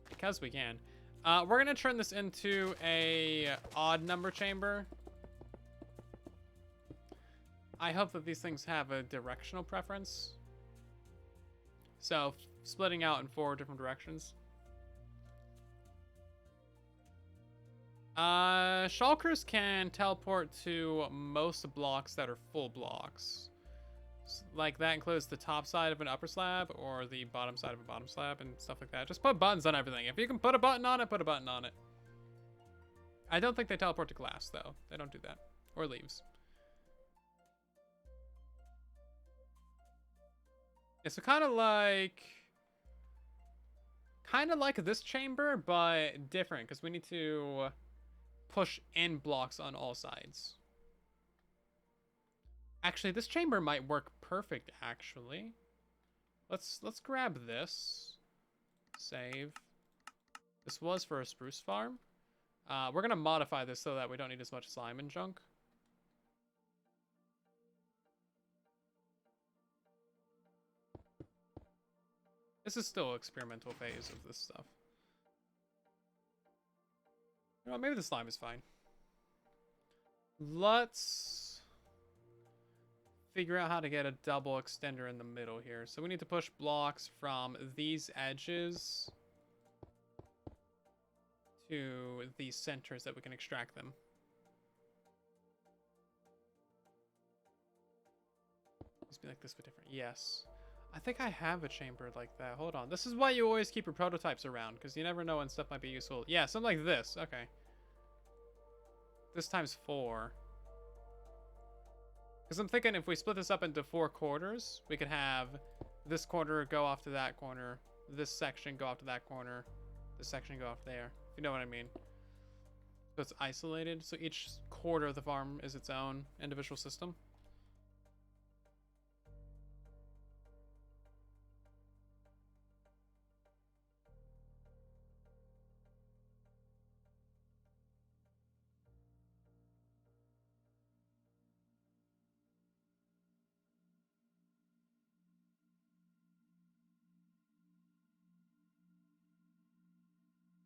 Because we can. We're gonna turn this into a odd number chamber. I hope that these things have a directional preference. So splitting out in 4 different directions. Shulkers can teleport to most blocks that are full blocks. Like, that includes the top side of an upper slab or the bottom side of a bottom slab and stuff like that. Just put buttons on everything. If you can put a button on it, put a button on it. I don't think they teleport to glass, though. They don't do that. Or leaves. Yeah, so kind of like this chamber, but different, because we need to push in blocks on all sides. Actually, this chamber might work perfect, actually. Let's grab this. Save. This was for a spruce farm. We're gonna modify this so that we don't need as much slime and junk. This is still experimental phase of this stuff. You know, maybe the slime is fine. Let's figure out how to get a double extender in the middle here. So we need to push blocks from these edges to these centers that we can extract them. Must be like this but different. Yes. I think I have a chamber like that. Hold on. This is why you always keep your prototypes around, because you never know when stuff might be useful. Yeah, something like this. Okay. This times 4. Because I'm thinking if we split this up into 4 quarters, we could have this corner go off to that corner, this section go off to that corner, this section go off there. If you know what I mean. So it's isolated. So each quarter of the farm is its own individual system.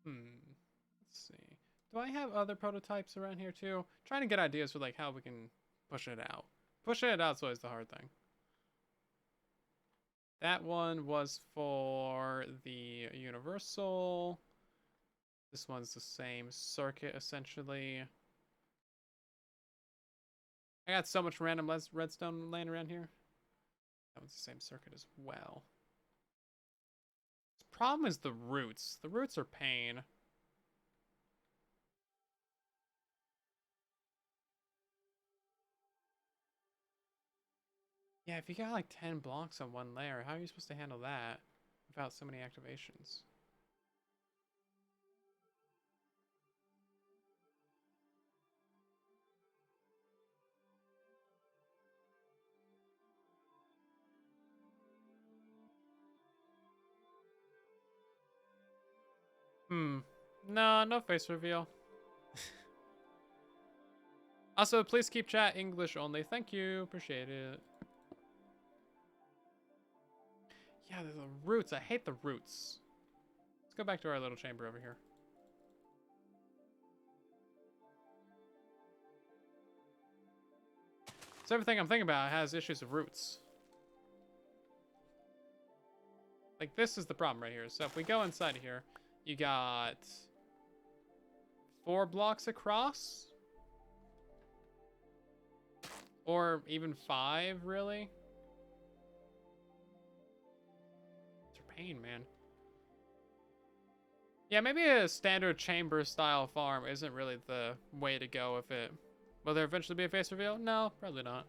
Let's see. Do I have other prototypes around here too? Trying to get ideas for like how we can push it out. Pushing it out's always the hard thing. That one was for the universal. This one's the same circuit essentially. I got so much random redstone laying around here. That one's the same circuit as well. The problem is the roots. The roots are pain. Yeah, if you got like 10 blocks on one layer, how are you supposed to handle that without so many activations? No, no face reveal. Also, please keep chat English only. Thank you. Appreciate it. Yeah, the roots. I hate the roots. Let's go back to our little chamber over here. So everything I'm thinking about has issues of roots. Like, this is the problem right here. So if we go inside here, you got 4 blocks across. Or even 5, really. It's a pain, man. Yeah, maybe a standard chamber style farm isn't really the way to go if it... Will there eventually be a face reveal? No, probably not.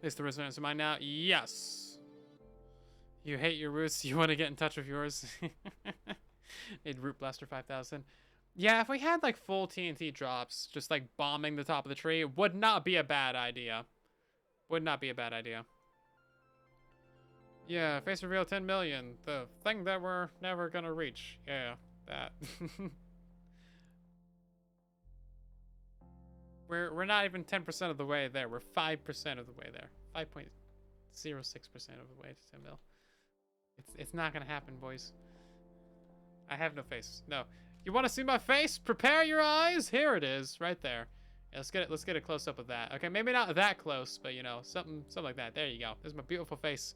Is the resonance of mine now? Yes. You hate your roots. You want to get in touch with yours. Need Root Blaster 5000. Yeah, if we had like full TNT drops, just like bombing the top of the tree, would not be a bad idea. Would not be a bad idea. Yeah, face reveal 10 million. The thing that we're never gonna reach. Yeah, that. We're not even 10% of the way there. We're 5% of the way there. 5.06% of the way to 10 mil. It's not gonna happen, boys. I have no face. No. You want to see my face? Prepare your eyes. Here it is, right there. Yeah, let's get a close up of that. Okay, maybe not that close, but you know, something like that. There you go. There's my beautiful face.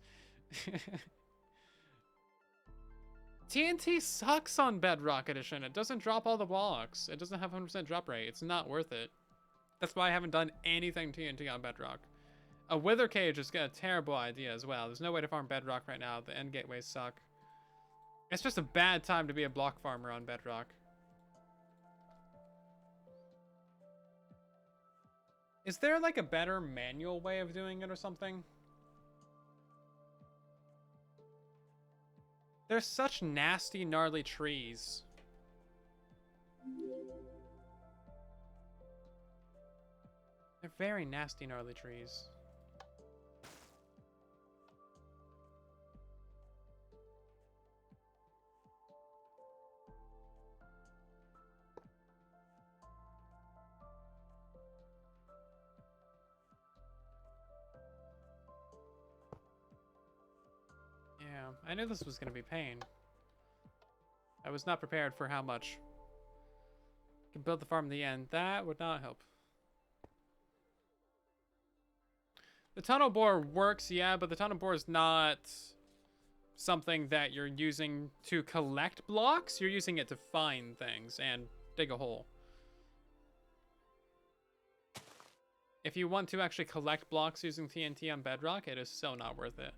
TNT sucks on Bedrock Edition. It doesn't drop all the blocks. It doesn't have 100% drop rate. It's not worth it. That's why I haven't done anything TNT on Bedrock. A wither cage is a terrible idea as well. There's no way to farm bedrock right now. The end gateways suck. It's just a bad time to be a block farmer on bedrock. Is there like a better manual way of doing it or something? There's such nasty, gnarly trees. They're very nasty, gnarly trees. Yeah, I knew this was going to be pain. I was not prepared for how much. You can build the farm in the end. That would not help. The tunnel bore works, yeah, but the tunnel bore is not something that you're using to collect blocks. You're using it to find things and dig a hole. If you want to actually collect blocks using TNT on bedrock, it is so not worth it.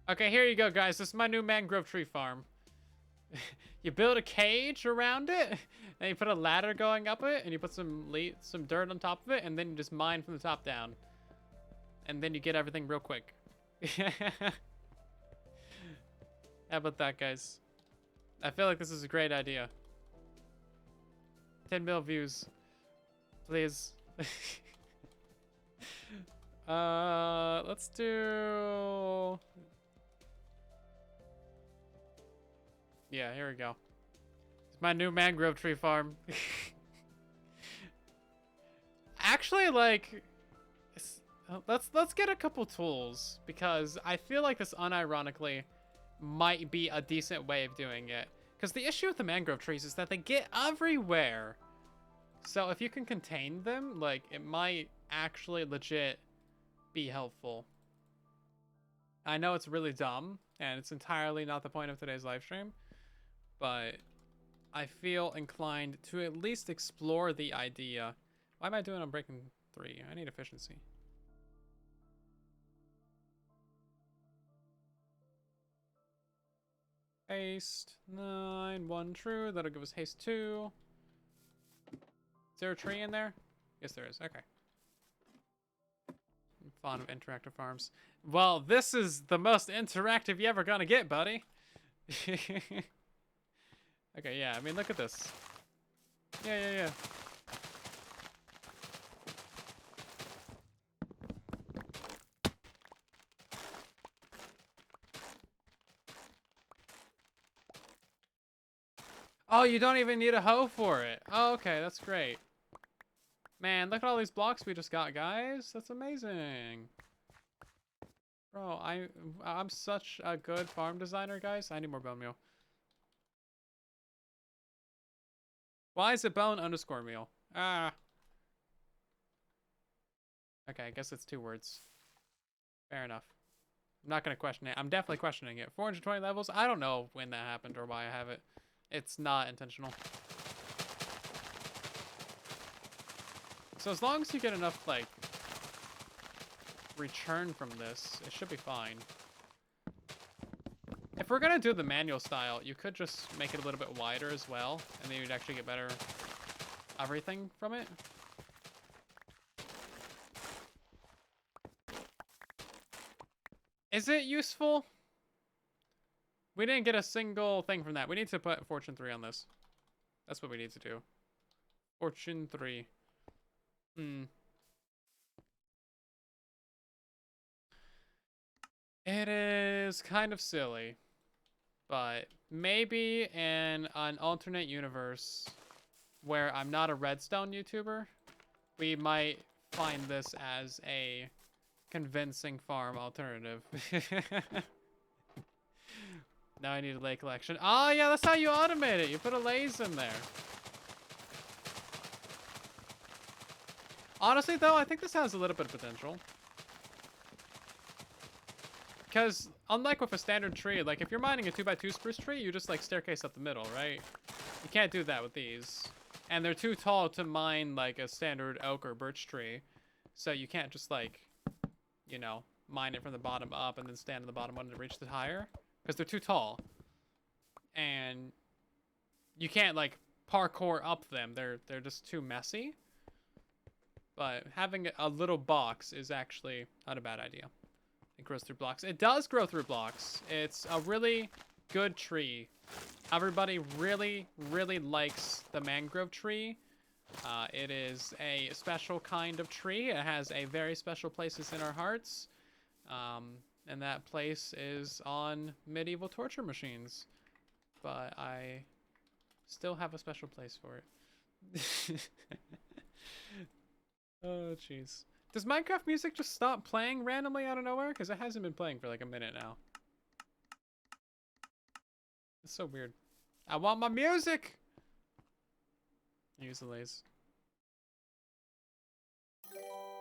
Okay, here you go, guys. This is my new mangrove tree farm. You build a cage around it, and you put a ladder going up it, and you put some dirt on top of it, and then you just mine from the top down. And then you get everything real quick. How about that, guys? I feel like this is a great idea. 10 mil views. Please. Let's do... Yeah, here we go. It's my new mangrove tree farm. Actually, like, let's get a couple tools, because I feel like this unironically might be a decent way of doing it. Because the issue with the mangrove trees is that they get everywhere. So if you can contain them, like, it might actually legit be helpful. I know it's really dumb, and it's entirely not the point of today's live stream, but I feel inclined to at least explore the idea. Why am I doing Unbreaking 3? I need efficiency. Haste 9, 1 true. That'll give us haste 2. Is there a tree in there? Yes, there is. Okay. I'm fond of interactive farms. Well, this is the most interactive you're ever gonna get, buddy. Okay, yeah, I mean, look at this. Yeah. Oh, you don't even need a hoe for it. Oh, okay, that's great. Man, look at all these blocks we just got, guys. That's amazing. Bro, I'm such a good farm designer, guys. I need more bone meal. Why is it bone underscore meal? Ah. Okay, I guess it's 2 words. Fair enough. I'm not going to question it. I'm definitely questioning it. 420 levels? I don't know when that happened or why I have it. It's not intentional. So as long as you get enough, like, return from this, it should be fine. If we're gonna do the manual style, you could just make it a little bit wider as well, and then you'd actually get better everything from it. Is it useful? We didn't get a single thing from that. We need to put Fortune 3 on this. That's what we need to do. Fortune 3. It is kind of silly, but maybe in an alternate universe where I'm not a Redstone YouTuber, we might find this as a convincing farm alternative. Now I need a lake collection. Oh yeah, that's how you automate it. You put a laze in there. Honestly though, I think this has a little bit of potential. because unlike with a standard tree, like if you're mining a 2x2 spruce tree, you just like staircase up the middle, right? You can't do that with these. And they're too tall to mine like a standard oak or birch tree. So you can't just like, you know, mine it from the bottom up and then stand on the bottom one to reach the higher. Because they're too tall. And you can't like parkour up them. They're just too messy. But having a little box is actually not a bad idea. It grows through blocks. It does grow through blocks. It's a really good tree. Everybody really, really likes the mangrove tree. It is a special kind of tree. It has a very special place in our hearts. And that place is on medieval torture machines. But I still have a special place for it. Oh, jeez. Does Minecraft music just stop playing randomly out of nowhere? Because it hasn't been playing for like a minute now. It's so weird. I want my music! Use the lace.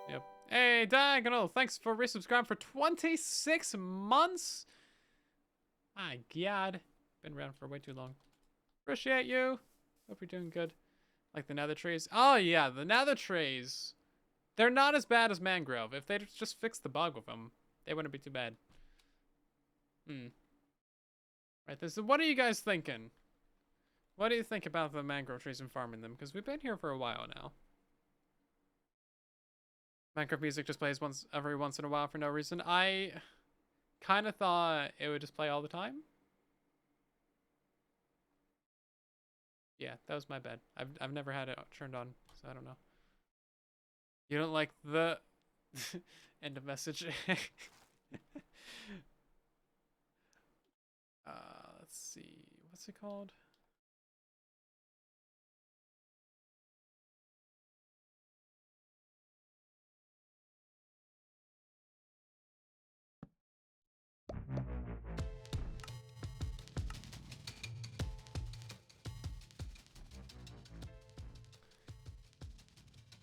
Yep. Hey, Diagonal! Thanks for resubscribing for 26 months! My god. Been around for way too long. Appreciate you. Hope you're doing good. Like the nether trees. Oh, yeah, the nether trees. They're not as bad as mangrove. If they just fix the bug with them, they wouldn't be too bad. Right, what are you guys thinking? What do you think about the mangrove trees and farming them? Because we've been here for a while now. Minecraft music just plays every once in a while for no reason. I kind of thought it would just play all the time. Yeah, that was my bad. I've never had it turned on, so I don't know. You don't like the end of message. Let's see. What's it called?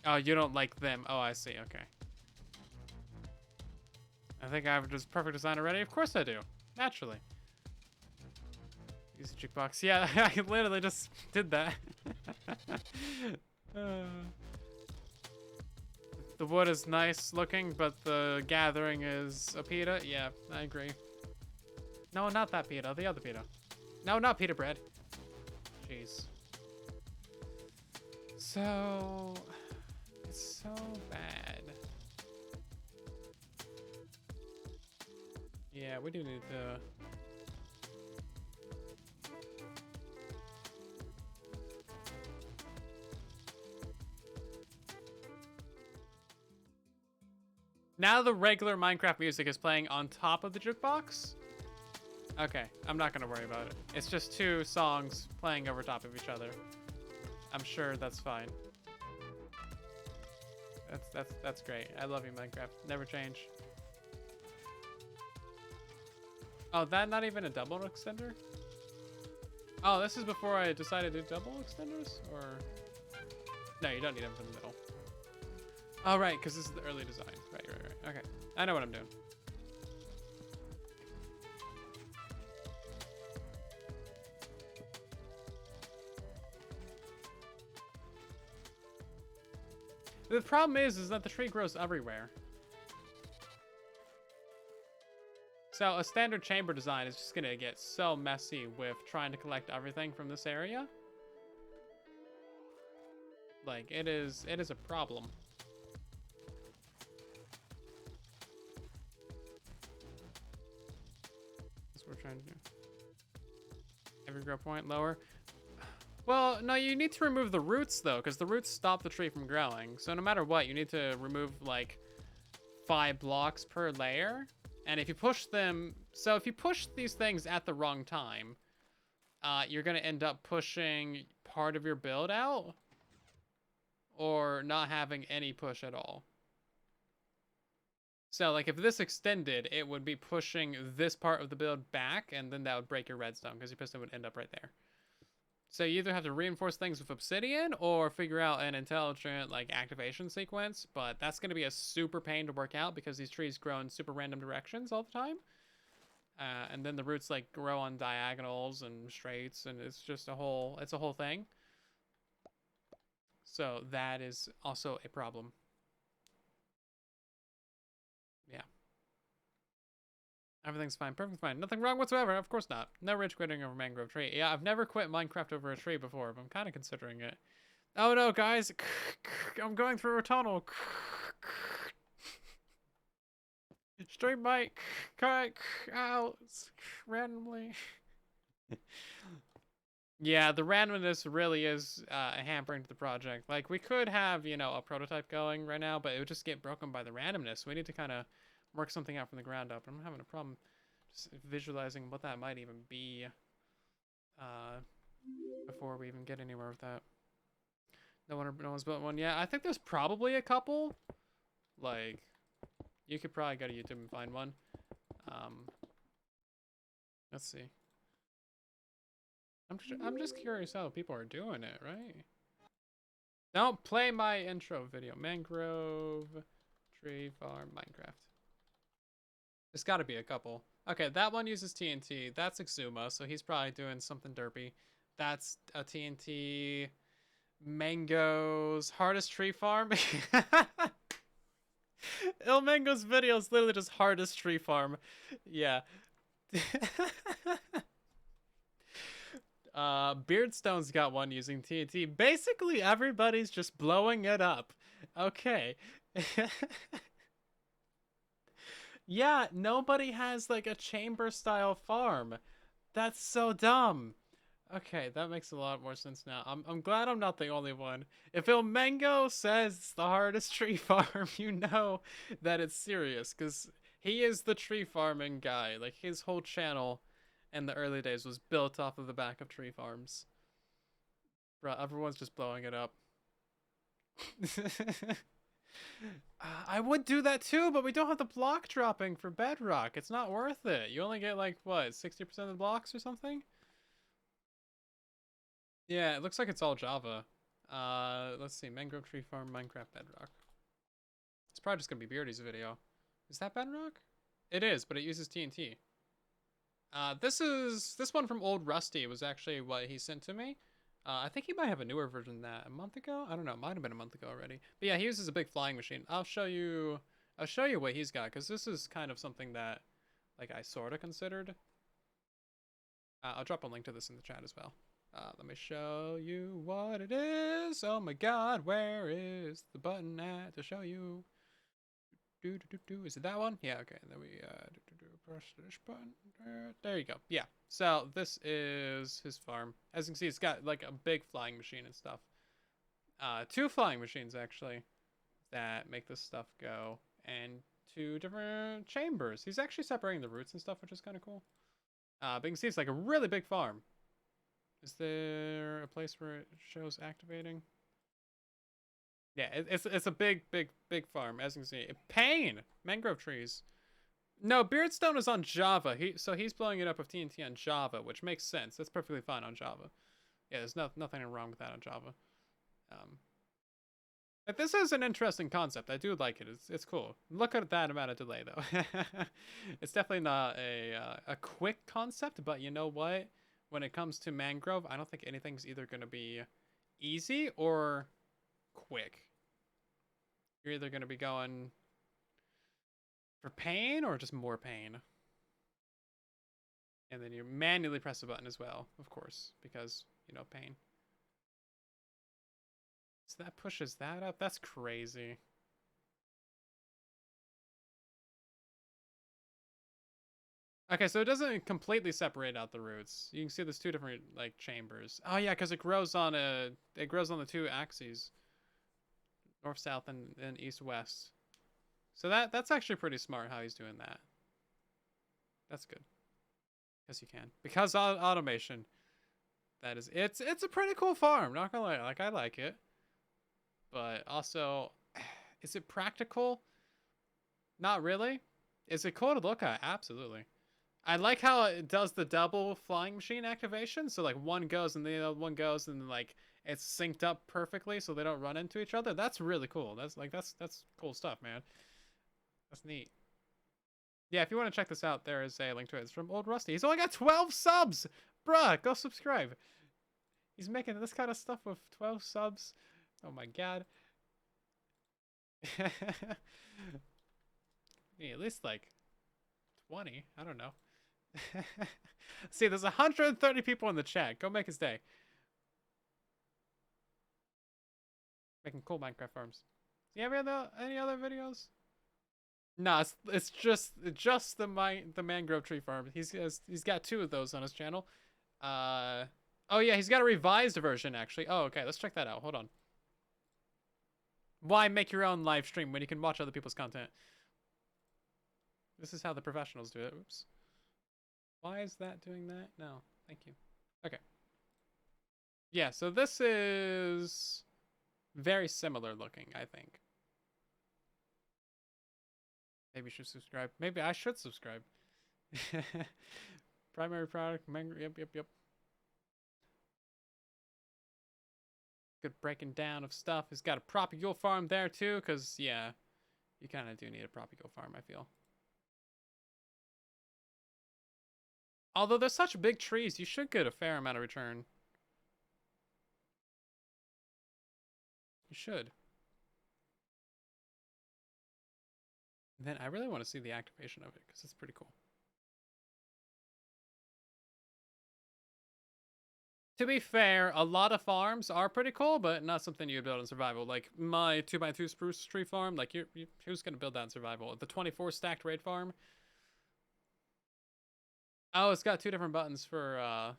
Oh, you don't like them. Oh, I see. Okay. I think I have just perfect design already. Of course I do. Naturally. Use the jukebox. Yeah, I literally just did that. The wood is nice looking, but the gathering is a pita. Yeah, I agree. No, not that pita. The other pita. No, not pita bread. Jeez. So... it's so bad. Yeah, we do need to... Now the regular Minecraft music is playing on top of the jukebox? Okay, I'm not gonna worry about it. It's just two songs playing over top of each other. I'm sure that's fine. That's great. I love you, Minecraft. Never change. Oh, that not even a double extender? Oh, this is before I decided to do double extenders? Or... no, you don't need them for the middle. Oh, right, because this is the early design. Right. Okay. I know what I'm doing. The problem is that the tree grows everywhere. So a standard chamber design is just gonna get so messy with trying to collect everything from this area. Like, it is a problem. That's what we're trying to do. Every grow point lower. Well, no, you need to remove the roots, though, because the roots stop the tree from growing. So no matter what, you need to remove, like, 5 blocks per layer. And if you push them... so if you push these things at the wrong time, you're going to end up pushing part of your build out. Or not having any push at all. So, like, if this extended, it would be pushing this part of the build back, and then that would break your redstone, because your piston would end up right there. So you either have to reinforce things with obsidian or figure out an intelligent like activation sequence, but that's going to be a super pain to work out because these trees grow in super random directions all the time. And then the roots like grow on diagonals and straights, and it's just a whole thing. So that is also a problem. Yeah. Everything's fine, perfectly fine. Nothing wrong whatsoever. Of course not. No rage quitting over mangrove tree. Yeah, I've never quit Minecraft over a tree before, but I'm kind of considering it. Oh no, guys! I'm going through a tunnel. Straight mic, cut out randomly. Yeah, the randomness really is hampering to the project. Like, we could have, you know, a prototype going right now, but it would just get broken by the randomness. We need to kind of work something out from the ground up. I'm having a problem just visualizing what that might even be before we even get anywhere with that. No one's built one yet. I think there's probably a couple. Like, you could probably go to YouTube and find one. Let's see. I'm just curious how people are doing it, right? Don't play my intro video. Mangrove tree farm Minecraft. There's got to be a couple. Okay, that one uses TNT. That's Exuma, so he's probably doing something derpy. That's a TNT. Mango's hardest tree farm. Mango's video is literally just hardest tree farm. Yeah. Beardstone's got one using TNT. Basically, everybody's just blowing it up. Okay. Yeah, nobody has like a chamber style farm. That's so dumb. Okay, that makes a lot more sense now. I'm glad I'm not the only one. If Mango says it's the hardest tree farm, you know that it's serious, because he is the tree farming guy. Like, his whole channel in the early days was built off of the back of tree farms. Bro, everyone's just blowing it up. I would do that too, but we don't have the block dropping for Bedrock. It's not worth it. You only get like, what, 60% of the blocks or something? Yeah, it looks like it's all Java. Let's see. Mangrove Tree Farm, Minecraft Bedrock. It's probably just gonna be Beardy's video. Is that Bedrock? It is, but it uses TNT. This one from Old Rusty was actually what he sent to me. I think he might have a newer version than that. A month ago? I don't know. It might have been a month ago already. But yeah, he uses a big flying machine. I'll show you what he's got, because this is kind of something that, like, I sort of considered. I'll drop a link to this in the chat as well. Let me show you what it is. Oh my god, where is the button at to show you? Is it that one? Yeah, okay. And then we press this button. There you go. Yeah. So this is his farm. As you can see, it's got like a big flying machine and stuff. Two flying machines actually that make this stuff go, and two different chambers. He's actually separating the roots and stuff, which is kind of cool. But you can see it's like a really big farm. Is there a place where it shows activating? Yeah, it's a big farm, as you can see. Pain! Mangrove trees. No, Beardstone is on Java. So he's blowing it up with TNT on Java, which makes sense. That's perfectly fine on Java. Yeah, there's nothing wrong with that on Java. But this is an interesting concept. I do like it. It's cool. Look at that amount of delay, though. It's definitely not a quick concept, but you know what? When it comes to Mangrove, I don't think anything's either going to be easy or quick. You're either going to be going for pain or just more pain. And then you manually press a button as well, of course, because, you know, pain. So that pushes that up? That's crazy. Okay, so it doesn't completely separate out the roots. You can see there's two different like chambers. Oh yeah, because it grows on the two axes. North, south, and east, west. So that's actually pretty smart how he's doing that. That's good. Because you can. Because automation. That is it's a pretty cool farm, not gonna lie. Like, I like it. But also, is it practical? Not really. Is it cool to look at? Absolutely. I like how it does the double flying machine activation. So like one goes and the other one goes, and like it's synced up perfectly so they don't run into each other. That's really cool. That's cool stuff, man. That's neat. Yeah, if you want to check this out, there is a link to it. It's from Old Rusty. He's only got 12 subs! Bruh, go subscribe. He's making this kind of stuff with 12 subs. Oh my god. Yeah, at least like 20. I don't know. See, there's 130 people in the chat. Go make his day. Making cool Minecraft farms. Do you have any other videos? No, it's just the mangrove tree farm. He's got 2 of those on his channel. Oh yeah, he's got a revised version actually. Oh, okay, let's check that out. Hold on. Why make your own live stream when you can watch other people's content? This is how the professionals do it. Oops. Why is that doing that? No, thank you. Okay. Yeah, so this is very similar looking, I think. Maybe you should subscribe. Maybe I should subscribe. Primary product, mangrove. Yep. Good breaking down of stuff. He's got a propagule farm there too, because, yeah, you kind of do need a propagule farm, I feel. Although they're such big trees, you should get a fair amount of return. You should. And then I really want to see the activation of it, because it's pretty cool. To be fair, a lot of farms are pretty cool, but not something you'd build in survival. Like my 2x2 spruce tree farm, like who's gonna build that in survival? The 24 stacked raid farm. Oh, it's got 2 different buttons for.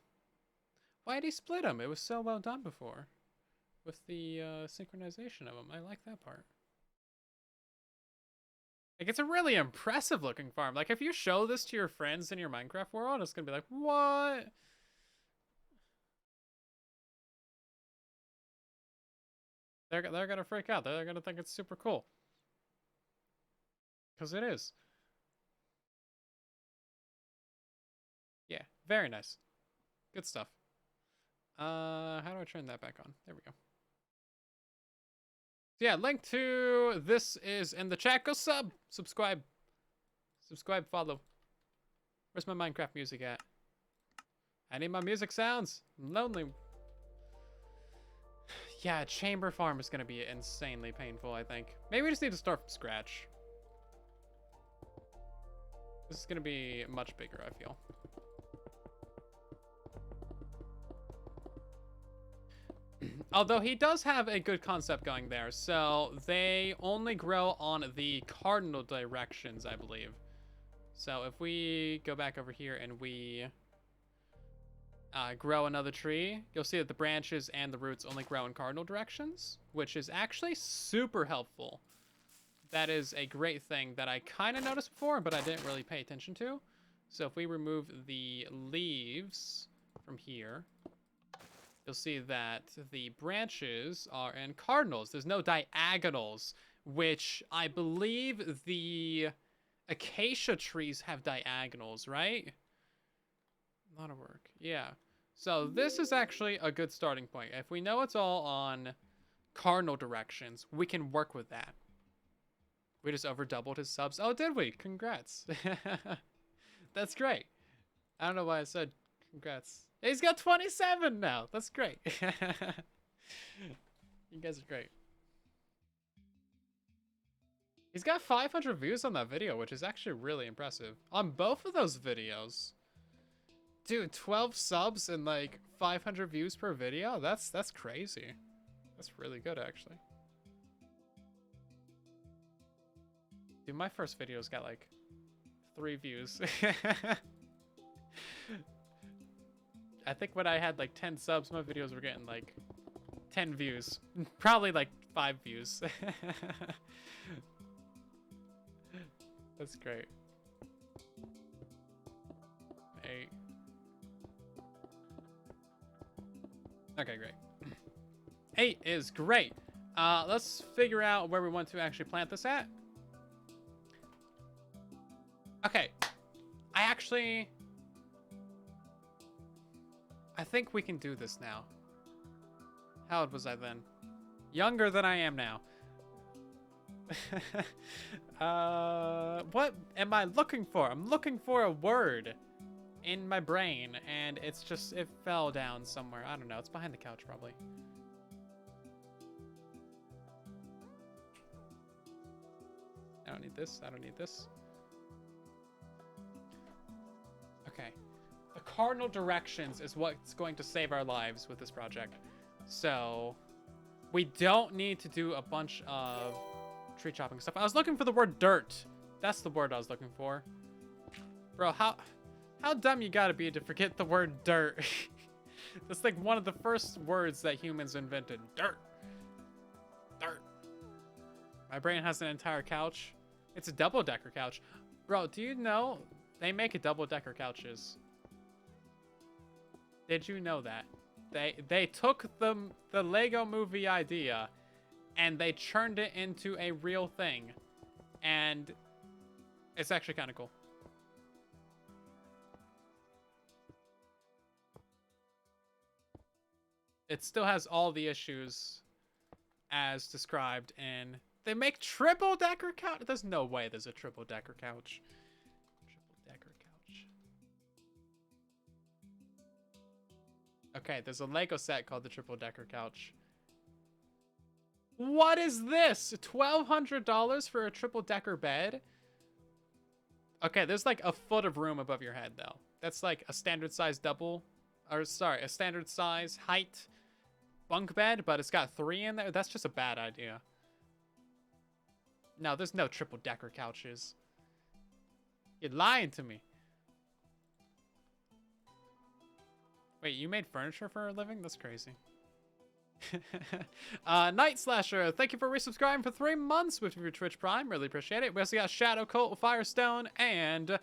Why did he split them? It was so well done before, with the synchronization of them. I like that part. Like, it's a really impressive looking farm. Like, if you show this to your friends in your Minecraft world, it's gonna be like, what? They're gonna freak out. They're gonna think it's super cool. Because it is. Yeah, very nice. Good stuff. How do I turn that back on? There we go. So yeah, link to this is in the chat. Go subscribe. Subscribe, follow. Where's my Minecraft music at? I need my music sounds. I'm lonely. Yeah, chamber farm is gonna be insanely painful, I think. Maybe we just need to start from scratch. This is gonna be much bigger, I feel. Although he does have a good concept going there. So they only grow on the cardinal directions, I believe. So if we go back over here and we grow another tree, you'll see that the branches and the roots only grow in cardinal directions, which is actually super helpful. That is a great thing that I kind of noticed before, but I didn't really pay attention to. So if we remove the leaves from here, you'll see that the branches are in cardinals. There's no diagonals, which I believe the acacia trees have diagonals, right? A lot of work. Yeah. So this is actually a good starting point. If we know it's all on cardinal directions, we can work with that. We just over doubled his subs. Oh, did we? Congrats. That's great. I don't know why I said congrats. He's got 27 now. That's great. You guys are great. He's got 500 views on that video, which is actually really impressive. On both of those videos. Dude, 12 subs and like 500 views per video? That's crazy. That's really good, actually. Dude, my first video's got like 3 views. I think when I had like 10 subs, my videos were getting like 10 views. Probably like 5 views. That's great. 8. Okay, great. 8 is great. Let's figure out where we want to actually plant this at. Okay. I think we can do this now. How old was I then? Younger than I am now. What am I looking for? I'm looking for a word in my brain, and it's just, it fell down somewhere. I don't know. It's behind the couch, probably. I don't need this. I don't need this. Okay. The cardinal directions is what's going to save our lives with this project. So, we don't need to do a bunch of tree chopping stuff. I was looking for the word dirt. That's the word I was looking for. Bro, how dumb you gotta be to forget the word dirt? That's like one of the first words that humans invented. Dirt. Dirt. My brain has an entire couch. It's a double-decker couch. Bro, do you know they make a double-decker couches? Did you know that? They took the Lego movie idea and they churned it into a real thing. And it's actually kind of cool. It still has all the issues as described in... They make triple-decker couch? There's no way there's a triple-decker couch. Triple-decker couch. Okay, there's a Lego set called the triple-decker couch. What is this? $1,200 for a triple-decker bed? Okay, there's like a foot of room above your head, though. That's like a standard size double... Or, sorry, a standard size height bunk bed, but it's got 3 in there. That's just a bad idea. No, there's no triple-decker couches. You're lying to me. Wait, you made furniture for a living? That's crazy. Night Slasher, thank you for resubscribing for 3 months with your Twitch Prime. Really appreciate it. We also got Shadow Cult, Firestone, and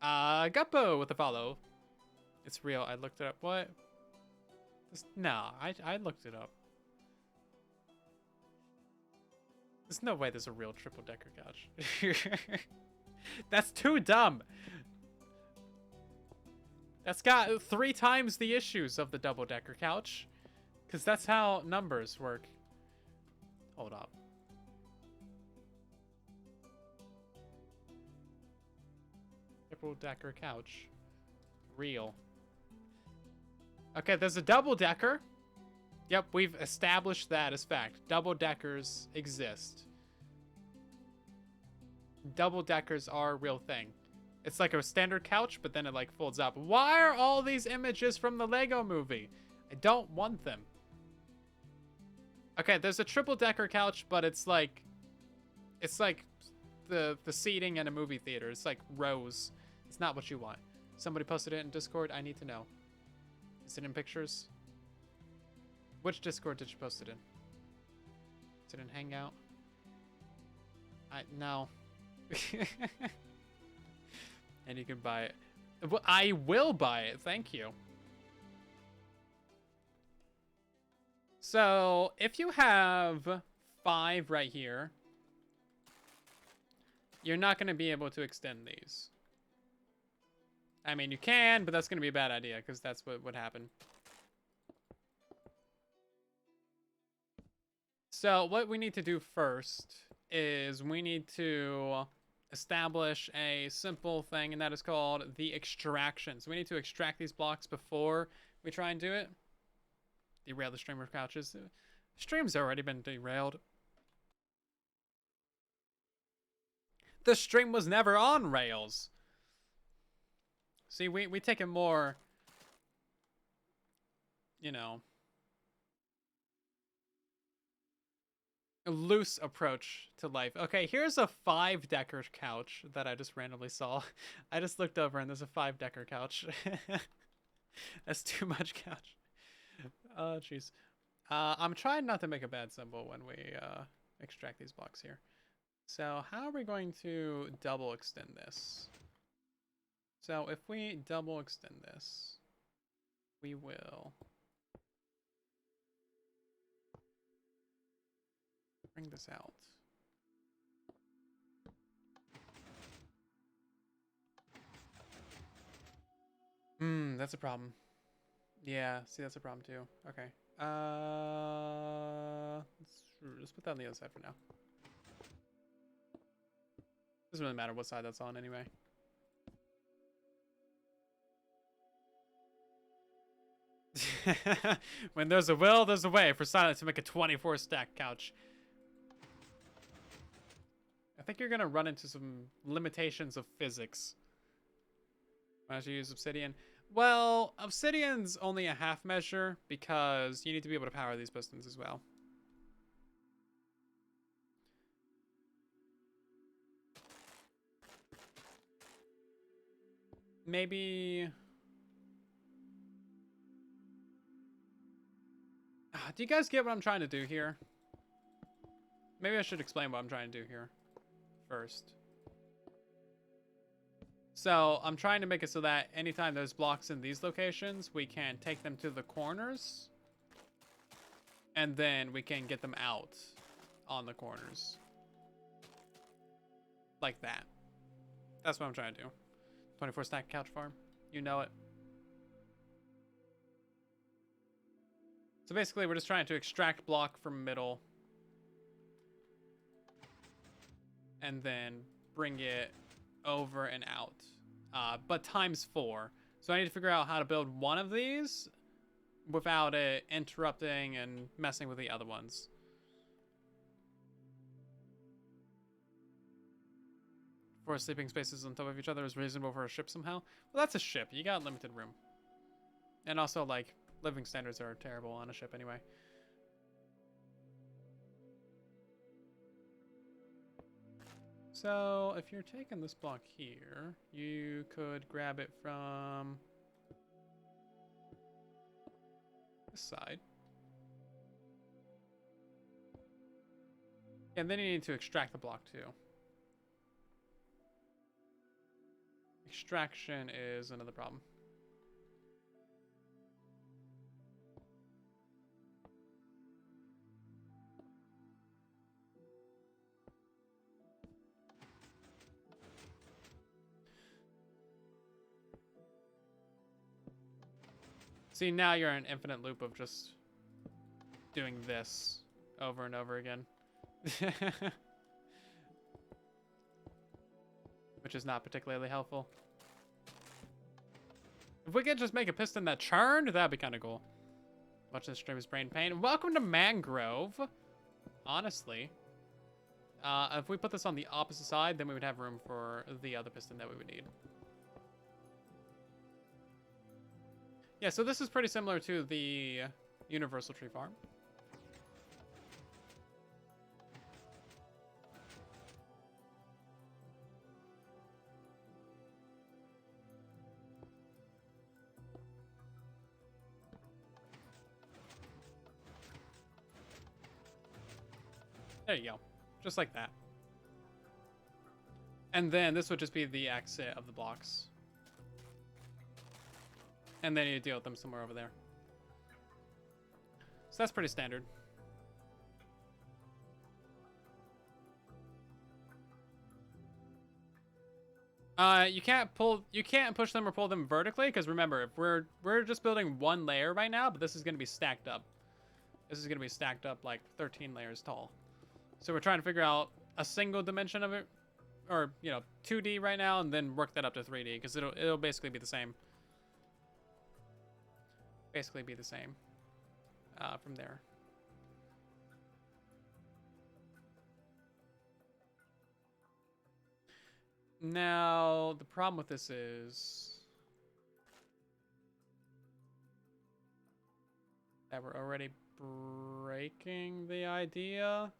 Guppo with a follow. It's real. I looked it up. What? No, I looked it up. There's no way there's a real triple-decker couch. That's too dumb. That's got 3 times the issues of the double-decker couch. Because that's how numbers work. Hold up. Triple-decker couch. Real. Okay, there's a double-decker. Yep, we've established that as fact. Double-deckers exist. Double-deckers are a real thing. It's like a standard couch, but then it like folds up. Why are all these images from the Lego movie? I don't want them. Okay, there's a triple-decker couch, but it's like the seating in a movie theater. It's like rows. It's not what you want. Somebody posted it in Discord. I need to know. Is it in pictures? Which Discord did you post it in? Is it in Hangout? No. And you can buy it. Well, I will buy it. Thank you. So, if you have 5 right here, you're not going to be able to extend these. I mean, you can, but that's going to be a bad idea, because that's what would happen. So, what we need to do first is we need to establish a simple thing, and that is called the extraction. So, we need to extract these blocks before we try and do it. Derail the stream of couches. Stream's already been derailed. The stream was never on rails. See, we take a more, you know, a loose approach to life. Okay, here's a 5-decker couch that I just randomly saw. I just looked over and there's a 5-decker couch. That's too much couch. Oh, jeez. I'm trying not to make a bad symbol when we extract these blocks here. So how are we going to double extend this? So if we double extend this, we will bring this out. That's a problem. Yeah, see, that's a problem too. Okay. Let's put that on the other side for now. Doesn't really matter what side that's on anyway. When there's a will, there's a way for Silent to make a 24 stack couch. I think you're gonna run into some limitations of physics. Why don't you use obsidian? Well, obsidian's only a half measure because you need to be able to power these pistons as well. Maybe... do you guys get what I'm trying to do here? Maybe I should explain what I'm trying to do here first. So I'm trying to make it so that anytime there's blocks in these locations, we can take them to the corners. And then we can get them out on the corners. Like that. That's what I'm trying to do. 24 stack couch farm. You know it. So basically, we're just trying to extract block from middle. And then bring it over and out. But times 4. So I need to figure out how to build one of these without it interrupting and messing with the other ones. Four sleeping spaces on top of each other is reasonable for a ship somehow. Well, that's a ship. You got limited room. And also, like, living standards are terrible on a ship anyway. So, if you're taking this block here, you could grab it from this side. And then you need to extract the block too. Extraction is another problem. See, now you're in an infinite loop of just doing this over and over again. Which is not particularly helpful. If we could just make a piston that churned, that'd be kind of cool. Watching the stream is brain pain. Welcome to Mangrove. Honestly. If we put this on the opposite side, then we would have room for the other piston that we would need. Yeah, so this is pretty similar to the Universal Tree Farm. There you go. Just like that. And then this would just be the exit of the blocks. And then you deal with them somewhere over there. So that's pretty standard. You can't push them or pull them vertically, because remember, if we're just building one layer right now, but this is gonna be stacked up. This is gonna be stacked up like 13 layers tall. So we're trying to figure out a single dimension of it, or 2D right now, and then work that up to 3D, because it'll basically be the same. Basically be the same from there. Now, the problem with this is that we're already breaking the idea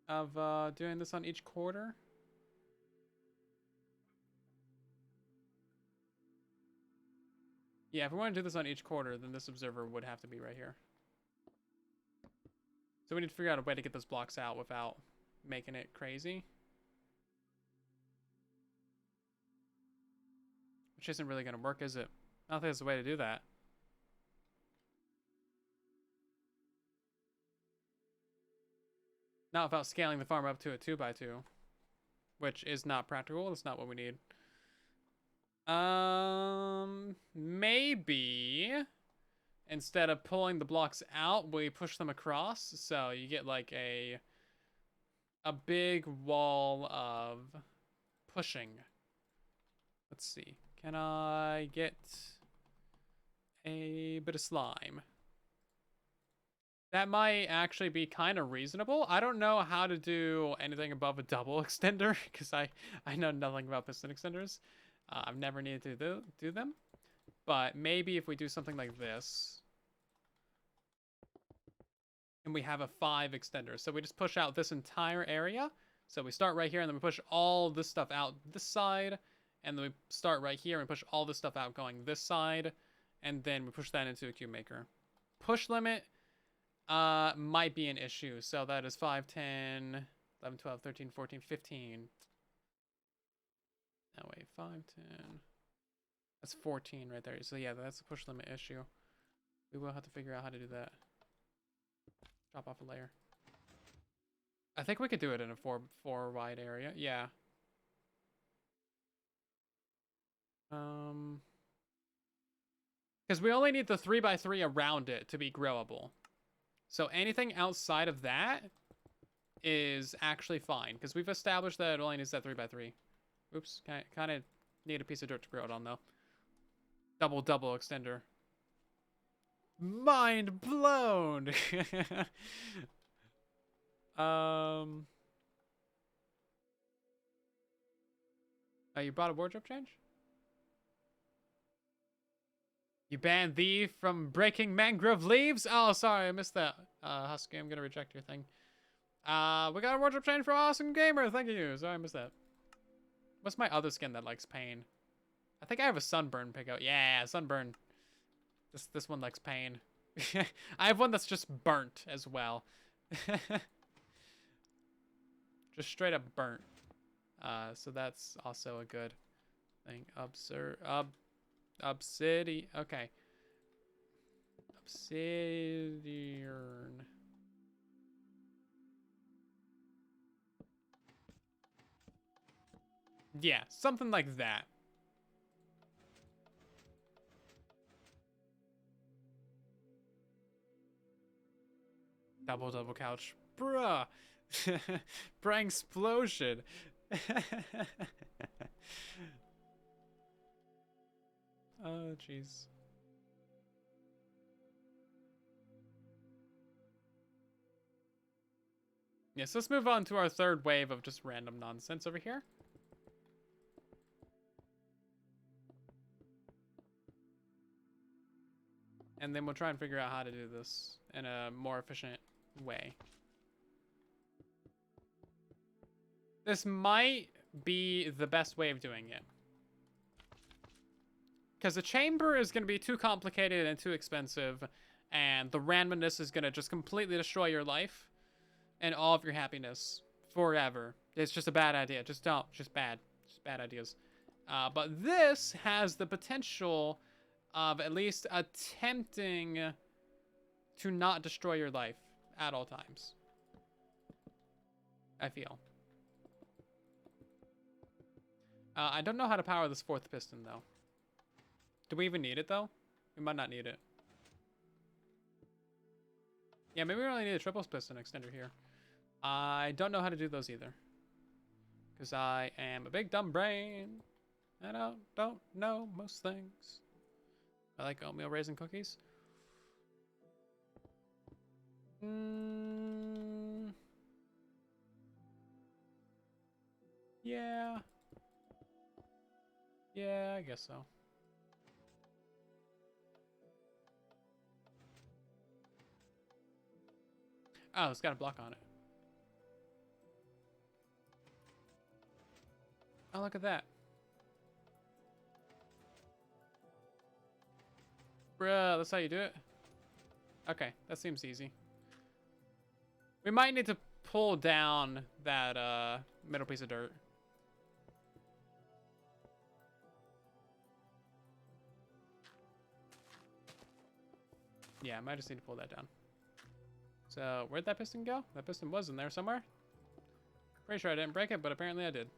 of doing this on each quarter. Yeah, if we want to do this on each quarter, then this observer would have to be right here. So we need to figure out a way to get those blocks out without making it crazy. Which isn't really going to work, is it? I don't think there's a way to do that. Not without scaling the farm up to a 2x2. Which is not practical. That's not what we need. Maybe instead of pulling the blocks out, we push them across. So you get like a a big wall of pushing. Let's see. Can I get a bit of slime? That might actually be kind of reasonable. I don't know how to do anything above a double extender because I know nothing about piston extenders. I've never needed to do them. But maybe if we do something like this, and we have a 5 extender. So we just push out this entire area. So we start right here, and then we push all this stuff out this side. And then we start right here, and push all this stuff out going this side. And then we push that into a cube maker. Push limit might be an issue. So that is 5, 10, 11, 12, 13, 14, 15. No, wait, 5, 10. That's 14 right there. So yeah, that's a push limit issue. We will have to figure out how to do that. Drop off a layer. I think we could do it in a 4 wide area. Yeah. Because we only need the 3x3 around it to be growable. So anything outside of that is actually fine. Because we've established that it only needs that 3x3. Oops. Kind of need a piece of dirt to grow it on, though. Double extender. Mind blown! Oh, you brought a wardrobe change? You banned thee from breaking mangrove leaves? Oh, sorry, I missed that. Husky, I'm gonna reject your thing. We got a wardrobe change from Awesome Gamer. Thank you. Sorry, I missed that. What's my other skin that likes pain? I think I have a sunburn pickup. Yeah, sunburn. This one likes pain. I have one that's just burnt as well. Just straight up burnt. So that's also a good thing. Obsidian. Okay. Obsidian. Yeah, something like that. Double couch. Bruh. Bruh explosion. Oh, jeez. Yes, let's move on to our third wave of just random nonsense over here. And then we'll try and figure out how to do this in a more efficient way. This might be the best way of doing it. Because the chamber is going to be too complicated and too expensive. And the randomness is going to just completely destroy your life. And all of your happiness. Forever. It's just a bad idea. Just don't. Just bad. Just bad ideas. But this has the potential of at least attempting to not destroy your life at all times. I feel. I don't know how to power this 4th piston, though. Do we even need it, though? We might not need it. Yeah, maybe we only need a triple piston extender here. I don't know how to do those either. Because I am a big dumb brain. And I don't know most things. I like oatmeal raisin cookies. Yeah. Yeah, I guess so. Oh, it's got a block on it. Oh, look at that. Bruh, that's how you do it? Okay, that seems easy. We might need to pull down that middle piece of dirt. Yeah, I might just need to pull that down. So, where'd that piston go? That piston was in there somewhere. Pretty sure I didn't break it, but apparently I did.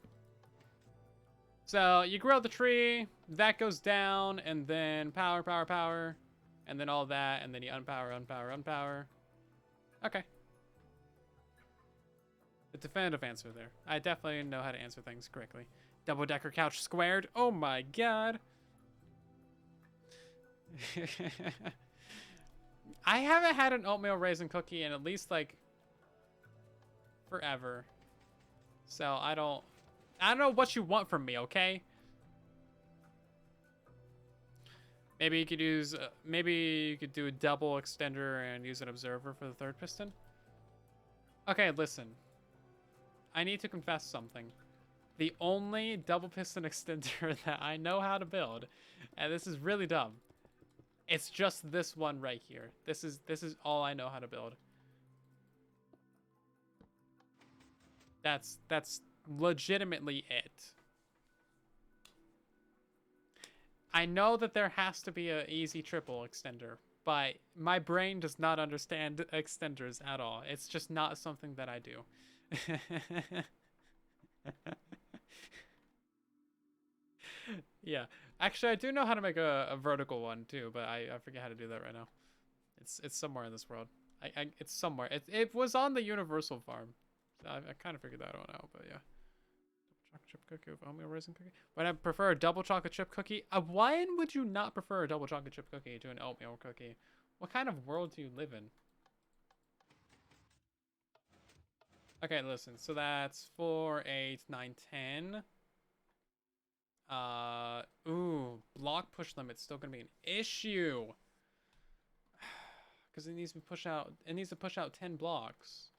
So, you grow the tree, that goes down, and then power, and then all that, and then you unpower. Okay. The definitive answer there. I definitely know how to answer things correctly. Double-decker couch squared. Oh my god. I haven't had an oatmeal raisin cookie in at least like forever. So I don't know what you want from me, okay? Maybe you could use maybe you could do a double extender and use an observer for the third piston. Okay, listen. I need to confess something. The only double piston extender that I know how to build, and this is really dumb, it's just this one right here. This is all I know how to build. That's legitimately it. I know that there has to be an easy triple extender, but my brain does not understand extenders at all. It's just not something that I do. Yeah, actually, I do know how to make a vertical one too, but I forget how to do that right now. It's somewhere in this world. It's somewhere. It was on the Universal farm. So I kind of figured that one out, but yeah. Chocolate chip cookie with oatmeal raisin cookie. Would I prefer a double chocolate chip cookie? Why would you not prefer a double chocolate chip cookie to an oatmeal cookie? What kind of world do you live in? Okay, listen. So that's 4, 8, 9, 10. Ooh, block push limit's still gonna be an issue. Because it needs to push out. It needs to push out 10 blocks.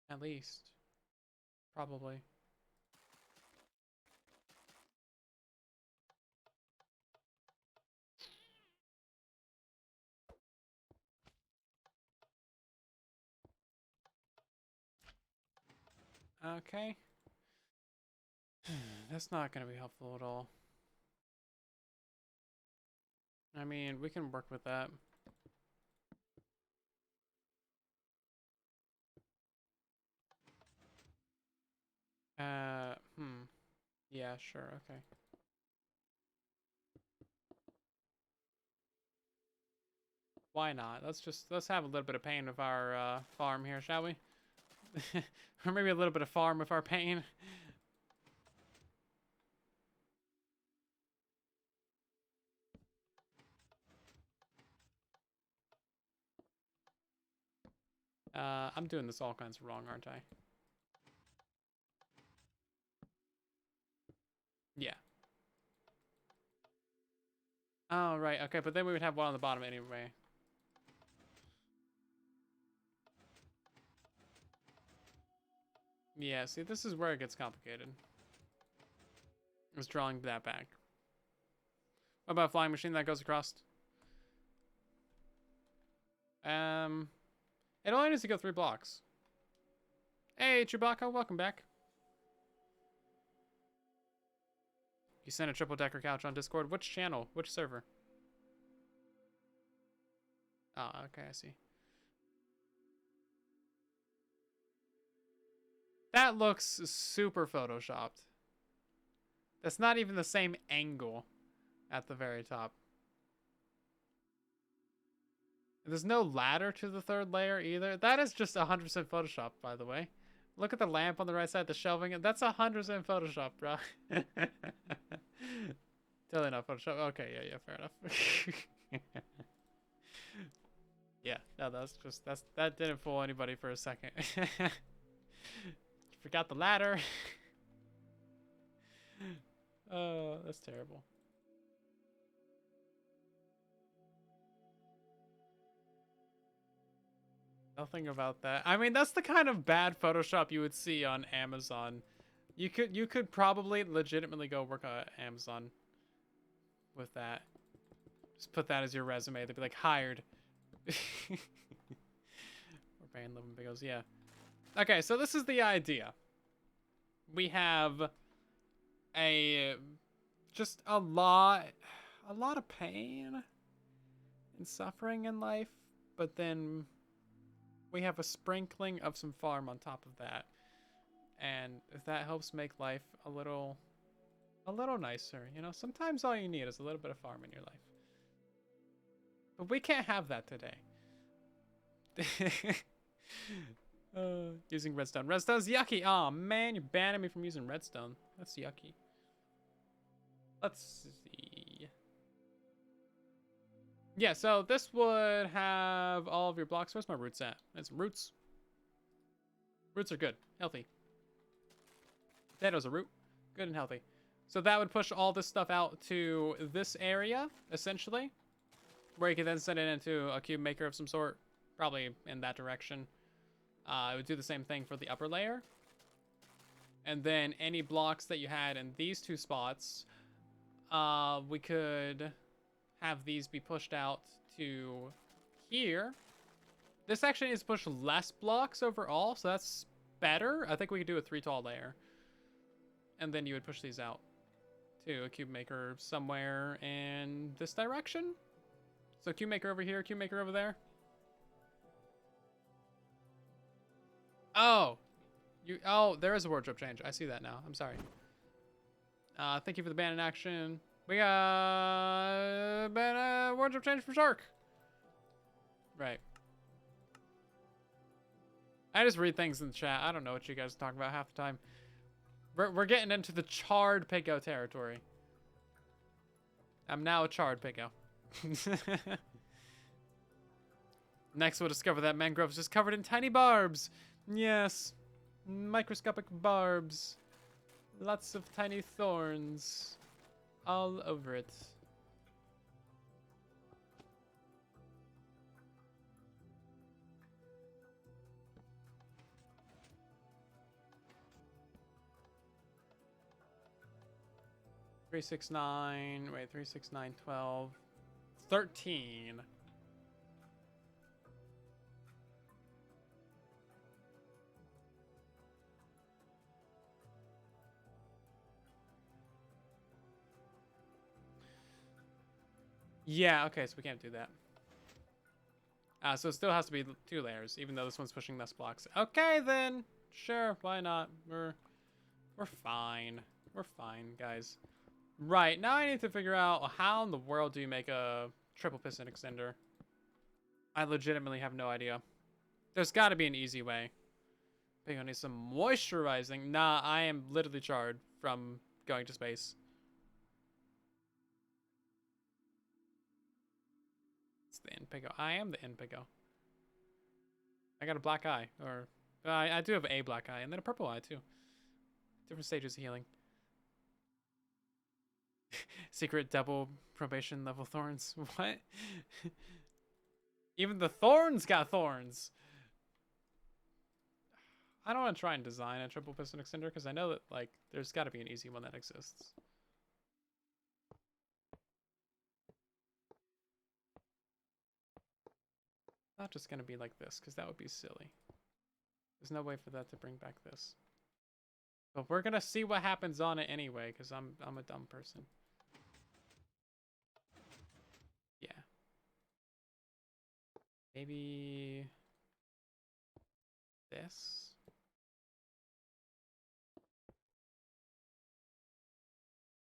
At least, probably. Okay. That's not gonna be helpful at all. I mean, we can work with that. Yeah, sure, okay. Why not? Let's have a little bit of pain with our farm here, shall we? Or maybe a little bit of farm with our pain. I'm doing this all kinds of wrong, aren't I? Yeah. Oh, right, okay, but then we would have one on the bottom anyway. Yeah, see, this is where it gets complicated. I was drawing that back. What about a flying machine that goes across? It only needs to go 3 blocks. Hey, Chewbacca, welcome back. You sent a triple decker couch on Discord. Which channel? Which server? Oh, okay, I see. That looks super photoshopped. That's not even the same angle at the very top. There's no ladder to the 3rd layer either. That is just 100% Photoshop, by the way. Look at the lamp on the right side, the shelving. That's 100% Photoshop, bro. Totally not Photoshop. Okay, yeah, fair enough. Yeah, no, that didn't fool anybody for a second. Forgot the ladder. Oh, that's terrible. Nothing about that. I mean, that's the kind of bad Photoshop you would see on Amazon. You could probably legitimately go work on Amazon with that. Just put that as your resume. They'd be like, hired. Or band living bagels, yeah. Okay, so this is the idea. We have just a lot of pain and suffering in life, but then we have a sprinkling of some farm on top of that, and that helps make life a little nicer. You know, sometimes all you need is a little bit of farm in your life. But we can't have that today. Using redstone. Redstone's yucky. Aw, man, you're banning me from using redstone. That's yucky. Let's see. Yeah, so this would have all of your blocks. Where's my roots at? There's some roots. Roots are good. Healthy. Potatoes are root. Good and healthy. So that would push all this stuff out to this area, essentially. Where you can then send it into a cube maker of some sort. Probably in that direction. It would do the same thing for the upper layer. And then any blocks that you had in these two spots, we could have these be pushed out to here. This actually needs to push less blocks overall, so that's better. I think we could do a 3 tall layer. And then you would push these out to a cube maker somewhere in this direction. So cube maker over here, cube maker over there. Oh, there is a wardrobe change. I see that now. I'm sorry. Thank you for the ban in action. We got wardrobe change for Shark. Right. I just read things in the chat. I don't know what you guys are talking about half the time. We're getting into the charred piggo territory. I'm now a charred piggo. Next, we'll discover that mangrove is just covered in tiny barbs. Yes, microscopic barbs. Lots of tiny thorns all over it. Three, 6, 9. Wait, 3, 6, 9, 12, 13. Yeah, okay, so we can't do that. So it still has to be 2 layers, even though this one's pushing less blocks. Okay, then. Sure, why not? We're fine. We're fine, guys. Right, now I need to figure out how in the world do you make a triple piston extender? I legitimately have no idea. There's got to be an easy way. But I need some moisturizing. Nah, I am literally charred from going to space. It's the Inpigo. I am the Inpigo. I got a black eye. Or I do have a black eye and then a purple eye too. Different stages of healing. Secret double probation level thorns. What? Even the thorns got thorns. I don't want to try and design a triple piston extender because I know that like there's got to be an easy one that exists. Not just gonna be like this because that would be silly. There's no way for that to bring back this. But we're gonna see what happens on it anyway because I'm a dumb person. Yeah. Maybe this.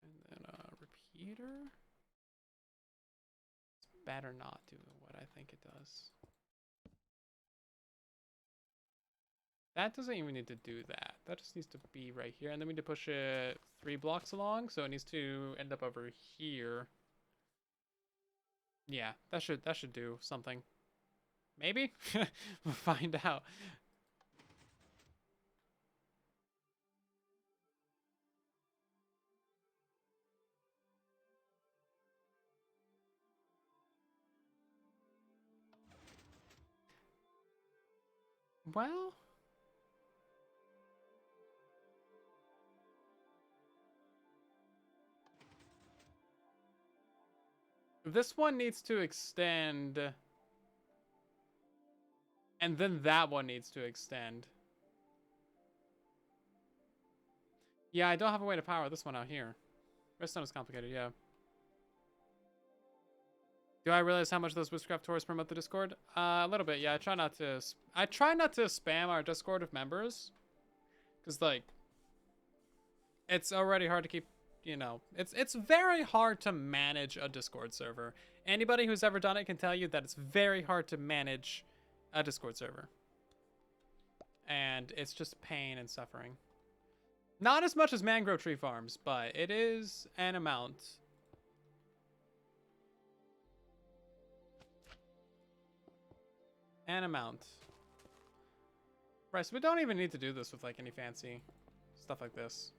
And then a repeater. It's better not do what I think it does. That doesn't even need to do that. That just needs to be right here. And then we need to push it 3 blocks along. So it needs to end up over here. Yeah, that should do something. Maybe? We'll find out. Well... this one needs to extend. And then that one needs to extend. Yeah, I don't have a way to power this one out here. Redstone is complicated, yeah. Do I realize how much those Witchcraft tours promote the Discord? A little bit, yeah. I try not to spam our Discord with members. Because, like, it's already hard to keep you know, it's very hard to manage a Discord server. Anybody who's ever done it can tell you that it's very hard to manage a Discord server. And it's just pain and suffering. Not as much as mangrove tree farms, but it is an amount. An amount. Right, so we don't even need to do this with like any fancy stuff like this.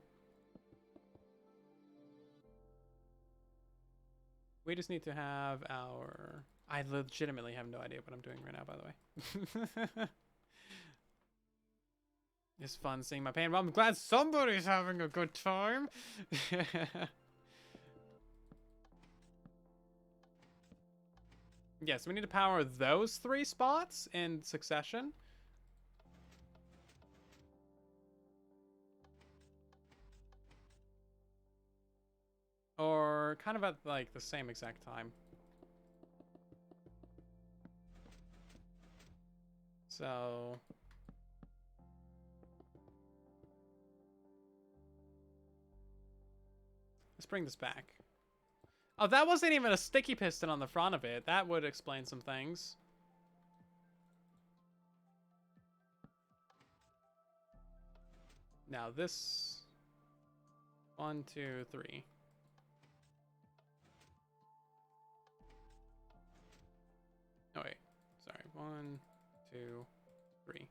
We just need to have our... I legitimately have no idea what I'm doing right now, by the way. It's fun seeing my pain, but I'm glad somebody's having a good time. Yes, we need to power those 3 spots in succession. Or kind of at like the same exact time. So let's bring this back. Oh, that wasn't even a sticky piston on the front of it. That would explain some things. Now this 1, 2, 3. Oh wait, sorry. 1, 2, 3.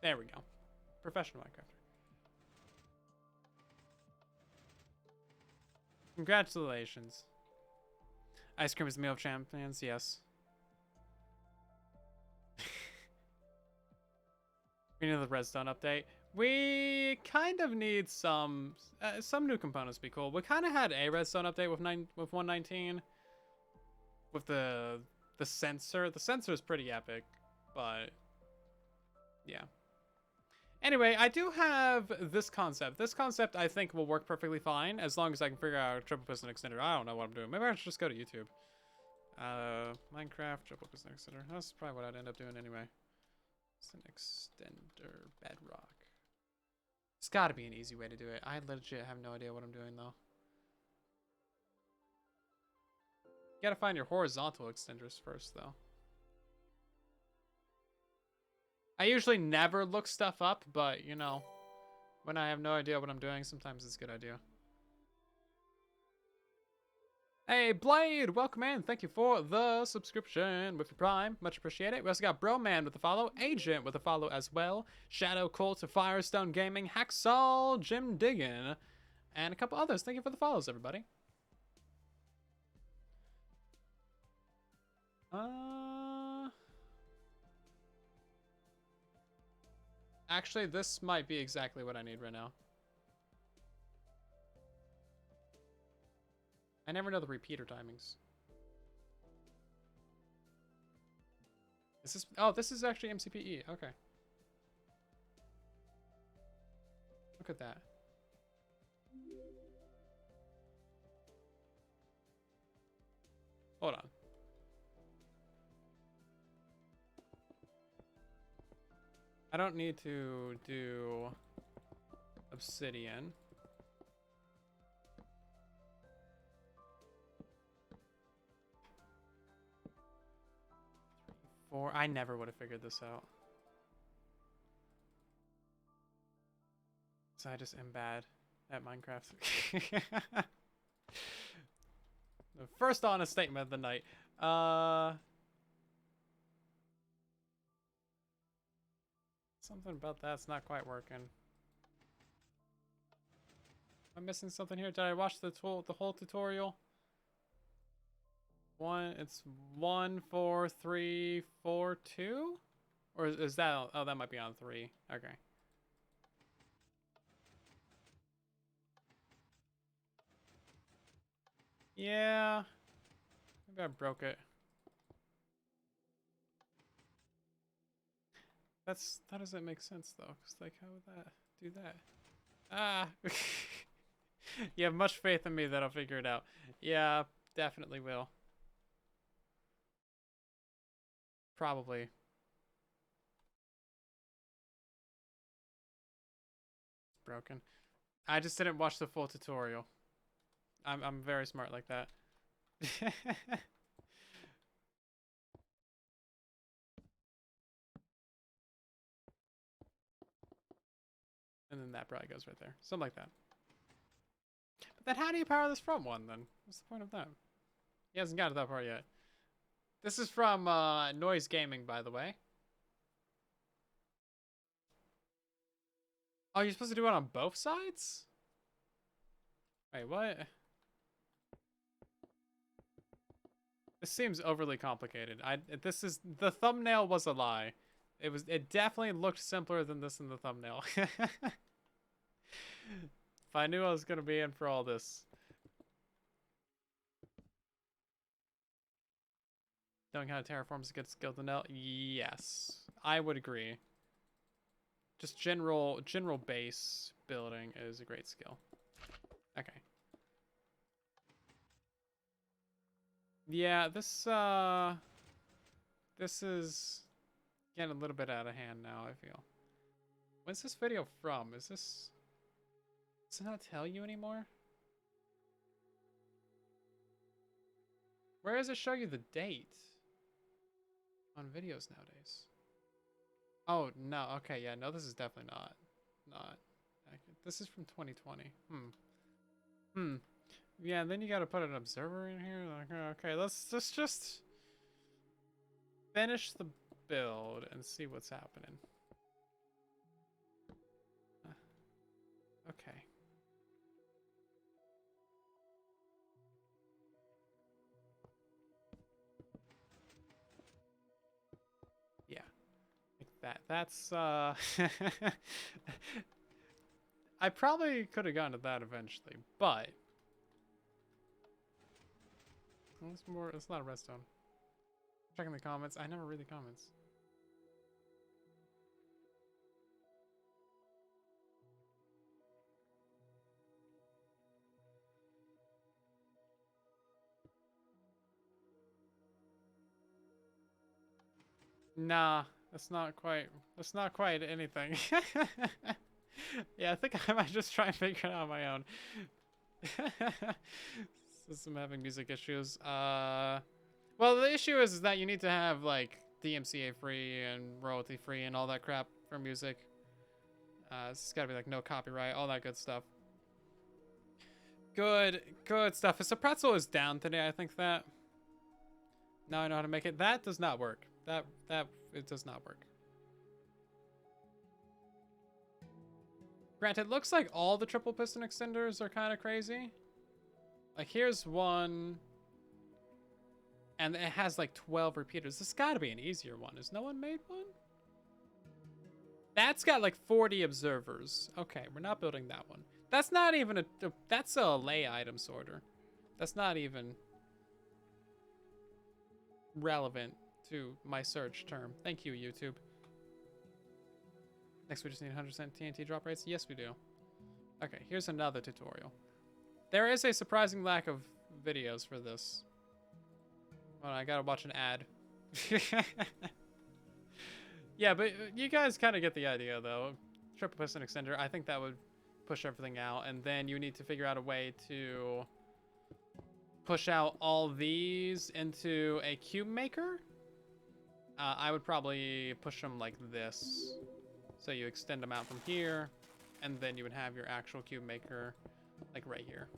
There we go. Professional Minecrafter. Congratulations. Ice cream is the meal of champions, yes. We need the Redstone update. We kind of need some new components. Be cool. We kind of had a Redstone update with 119. With the sensor. The sensor is pretty epic, but yeah. Anyway, I do have this concept. This concept I think will work perfectly fine as long as I can figure out a triple piston extender. I don't know what I'm doing. Maybe I should just go to YouTube. Minecraft triple piston extender. That's probably what I'd end up doing anyway. It's an extender Bedrock. It's got to be an easy way to do it. I legit have no idea what I'm doing though. You gotta find your horizontal extenders first, though. I usually never look stuff up, but, you know, when I have no idea what I'm doing, sometimes it's a good idea. Hey, Blade! Welcome in. Thank you for the subscription with your Prime. Much appreciated. We also got Broman with a follow, Agent with a follow as well, Shadow Cult of Firestone Gaming, Hacksaw, Jim Diggin, and a couple others. Thank you for the follows, everybody. Actually, this might be exactly what I need right now. I never know the repeater timings. Is this... Oh, this is actually MCPE. Okay. Look at that. Hold on. I don't need to do obsidian. 4. I never would have figured this out. So I just am bad at Minecraft. The first honest statement of the night. Something about that's not quite working. I'm missing something here. Did I watch the whole tutorial? It's 1, 4, 3, 4, 2? Or is that... Oh, that might be on 3. Okay. Yeah. Maybe I broke it. That doesn't make sense though, because like how would that do that? Ah. You have much faith in me that I'll figure it out. Yeah, definitely will. Probably. It's broken. I just didn't watch the full tutorial. I'm very smart like that. And then that probably goes right there. Something like that. But then how do you power this front one then? What's the point of that? He hasn't got to that part yet. This is from Noise Gaming, by the way. Oh, you're supposed to do it on both sides? Wait, what? This seems overly complicated. The thumbnail was a lie. It definitely looked simpler than this in the thumbnail. If I knew I was gonna be in for all this. Knowing how to terraform is a good skill to know. Yes, I would agree. Just general base building is a great skill. Okay. Yeah, this is getting a little bit out of hand now, I feel. When's this video from? Does it not tell you anymore? Where does it show you the date on videos nowadays? Oh, no. Okay, yeah, no, this is definitely not accurate. This is from 2020. Yeah, and then you gotta put an observer in here. Like, okay, let's just finish the build and see what's happening. Okay. Yeah. Like that. That's I probably could have gotten to that eventually, but it's not a redstone. Checking the comments. I never read the comments. Nah, that's not quite anything. Yeah, I think I might just try and figure it out on my own. System having music issues. Well, the issue is that you need to have like DMCA free and royalty free and all that crap for music. It's gotta be like no copyright, all that good stuff. Good stuff. So pretzel is down today, I think that. Now I know how to make it. That does not work. It does not work. Granted, it looks like all the triple piston extenders are kind of crazy. Like here's one, and it has like 12 repeaters. This got to be an easier one. Has no one made one? That's got like 40 observers. Okay, we're not building that one. That's not even that's a lay item sorter. That's not even relevant to my search term. Thank you, YouTube. Next, we just need 100% TNT drop rates. Yes, we do. Okay, here's another tutorial. There is a surprising lack of videos for this. Well, I gotta watch an ad. Yeah, but you guys kind of get the idea, though. Triple piston extender, I think that would push everything out. And then you need to figure out a way to push out all these into a cube maker. I would probably push them like this. So you extend them out from here, and then you would have your actual cube maker like right here.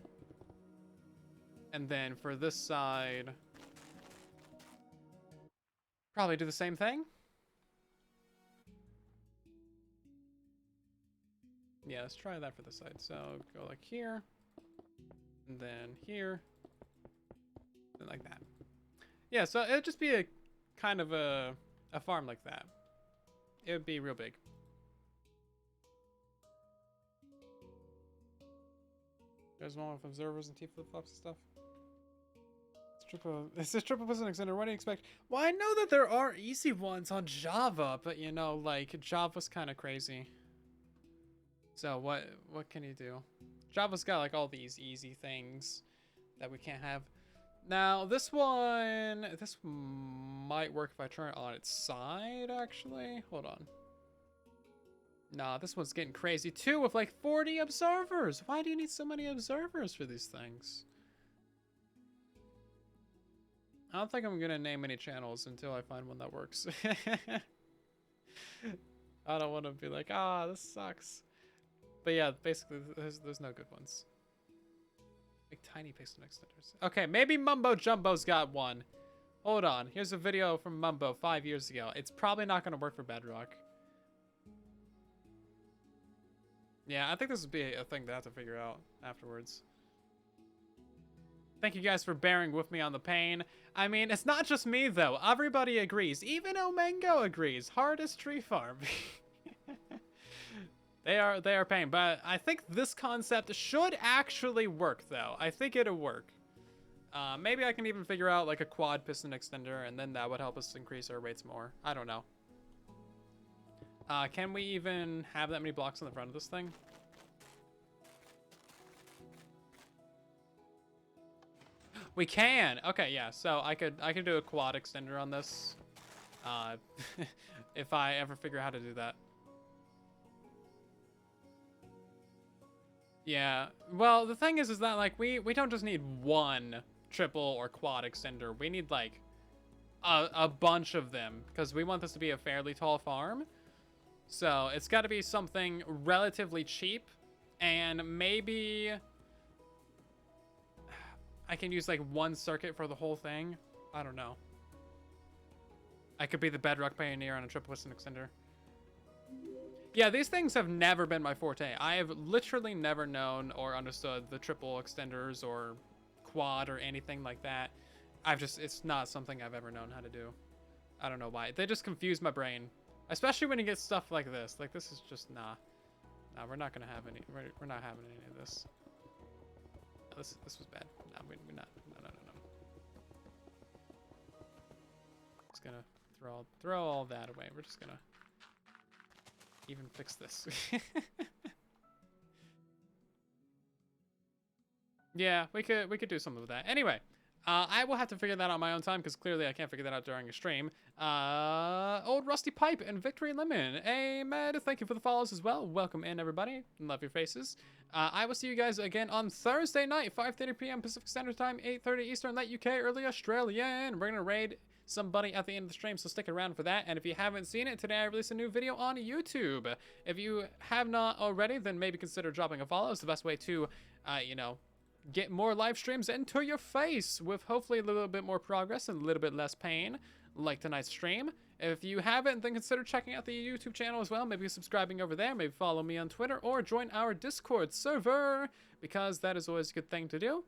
And then for this side, probably do the same thing. Yeah, let's try that for this side. So go like here, and then here, and like that. Yeah, so it'd just be a kind of a farm like that. It would be real big. There's one with observers and T-flip-flops and stuff. It's a triple piston extender. What do you expect? Well, I know that there are easy ones on Java, but you know, like Java's kind of crazy. So what can you do? Java's got like all these easy things that we can't have. Now this might work if I turn it on its side. Actually, hold on. Nah, this one's getting crazy too with like 40 observers. Why do you need so many observers for these things? I don't think I'm gonna name any channels until I find one that works. I don't want to be like, ah, this sucks. But yeah, basically, there's no good ones. Make tiny piston extenders. Okay, maybe Mumbo Jumbo's got one. Hold on. Here's a video from Mumbo 5 years ago. It's probably not going to work for Bedrock. Yeah, I think this would be a thing to have to figure out afterwards. Thank you guys for bearing with me on the pain. I mean, it's not just me, though. Everybody agrees. Even Omango agrees. Hardest tree farm. They are pain. But I think this concept should actually work, though. I think it'll work. Maybe I can even figure out, like, a quad piston extender, and then that would help us increase our rates more. I don't know. Can we even have that many blocks on the front of this thing? We can. Okay, yeah. So I could do a quad extender on this, if I ever figure out how to do that. Yeah. Well, the thing is that like we don't just need one triple or quad extender. We need like a bunch of them because we want this to be a fairly tall farm. So it's got to be something relatively cheap, and maybe I can use like one circuit for the whole thing. I don't know. I could be the Bedrock pioneer on a triple piston extender. Yeah, these things have never been my forte. I have literally never known or understood the triple extenders or quad or anything like that. It's not something I've ever known how to do. I don't know why. They just confuse my brain. Especially when you get stuff like this. Like, this is just, nah. Nah, we're not gonna have any, we're not having any of this. This was bad. No, we're not. No. Just gonna throw all that away. We're just gonna even fix this. Yeah, we could do something with that. Anyway, I will have to figure that out on my own time because clearly I can't figure that out during a stream. Old Rusty Pipe and Victory Lemon. Ahmed, thank you for the follows as well. Welcome in, everybody. Love your faces. I will see you guys again on Thursday night, 5:30 p.m. Pacific Standard Time, 8:30 Eastern, late UK, early Australian. We're gonna raid somebody at the end of the stream, so stick around for that. And if you haven't seen it, today I released a new video on YouTube. If you have not already, then maybe consider dropping a follow. It's the best way to, you know, get more live streams into your face with hopefully a little bit more progress and a little bit less pain, like tonight's stream. If you haven't, then consider checking out the YouTube channel as well. Maybe subscribing over there. Maybe follow me on Twitter or join our Discord server, because that is always a good thing to do.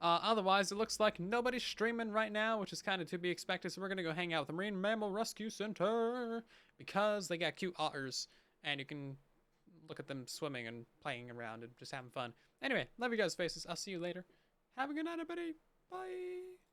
Otherwise, it looks like nobody's streaming right now, which is kind of to be expected. So we're going to go hang out with the Marine Mammal Rescue Center because they got cute otters and you can look at them swimming and playing around and just having fun. Anyway, love you guys' faces. I'll see you later. Have a good night, everybody. Bye.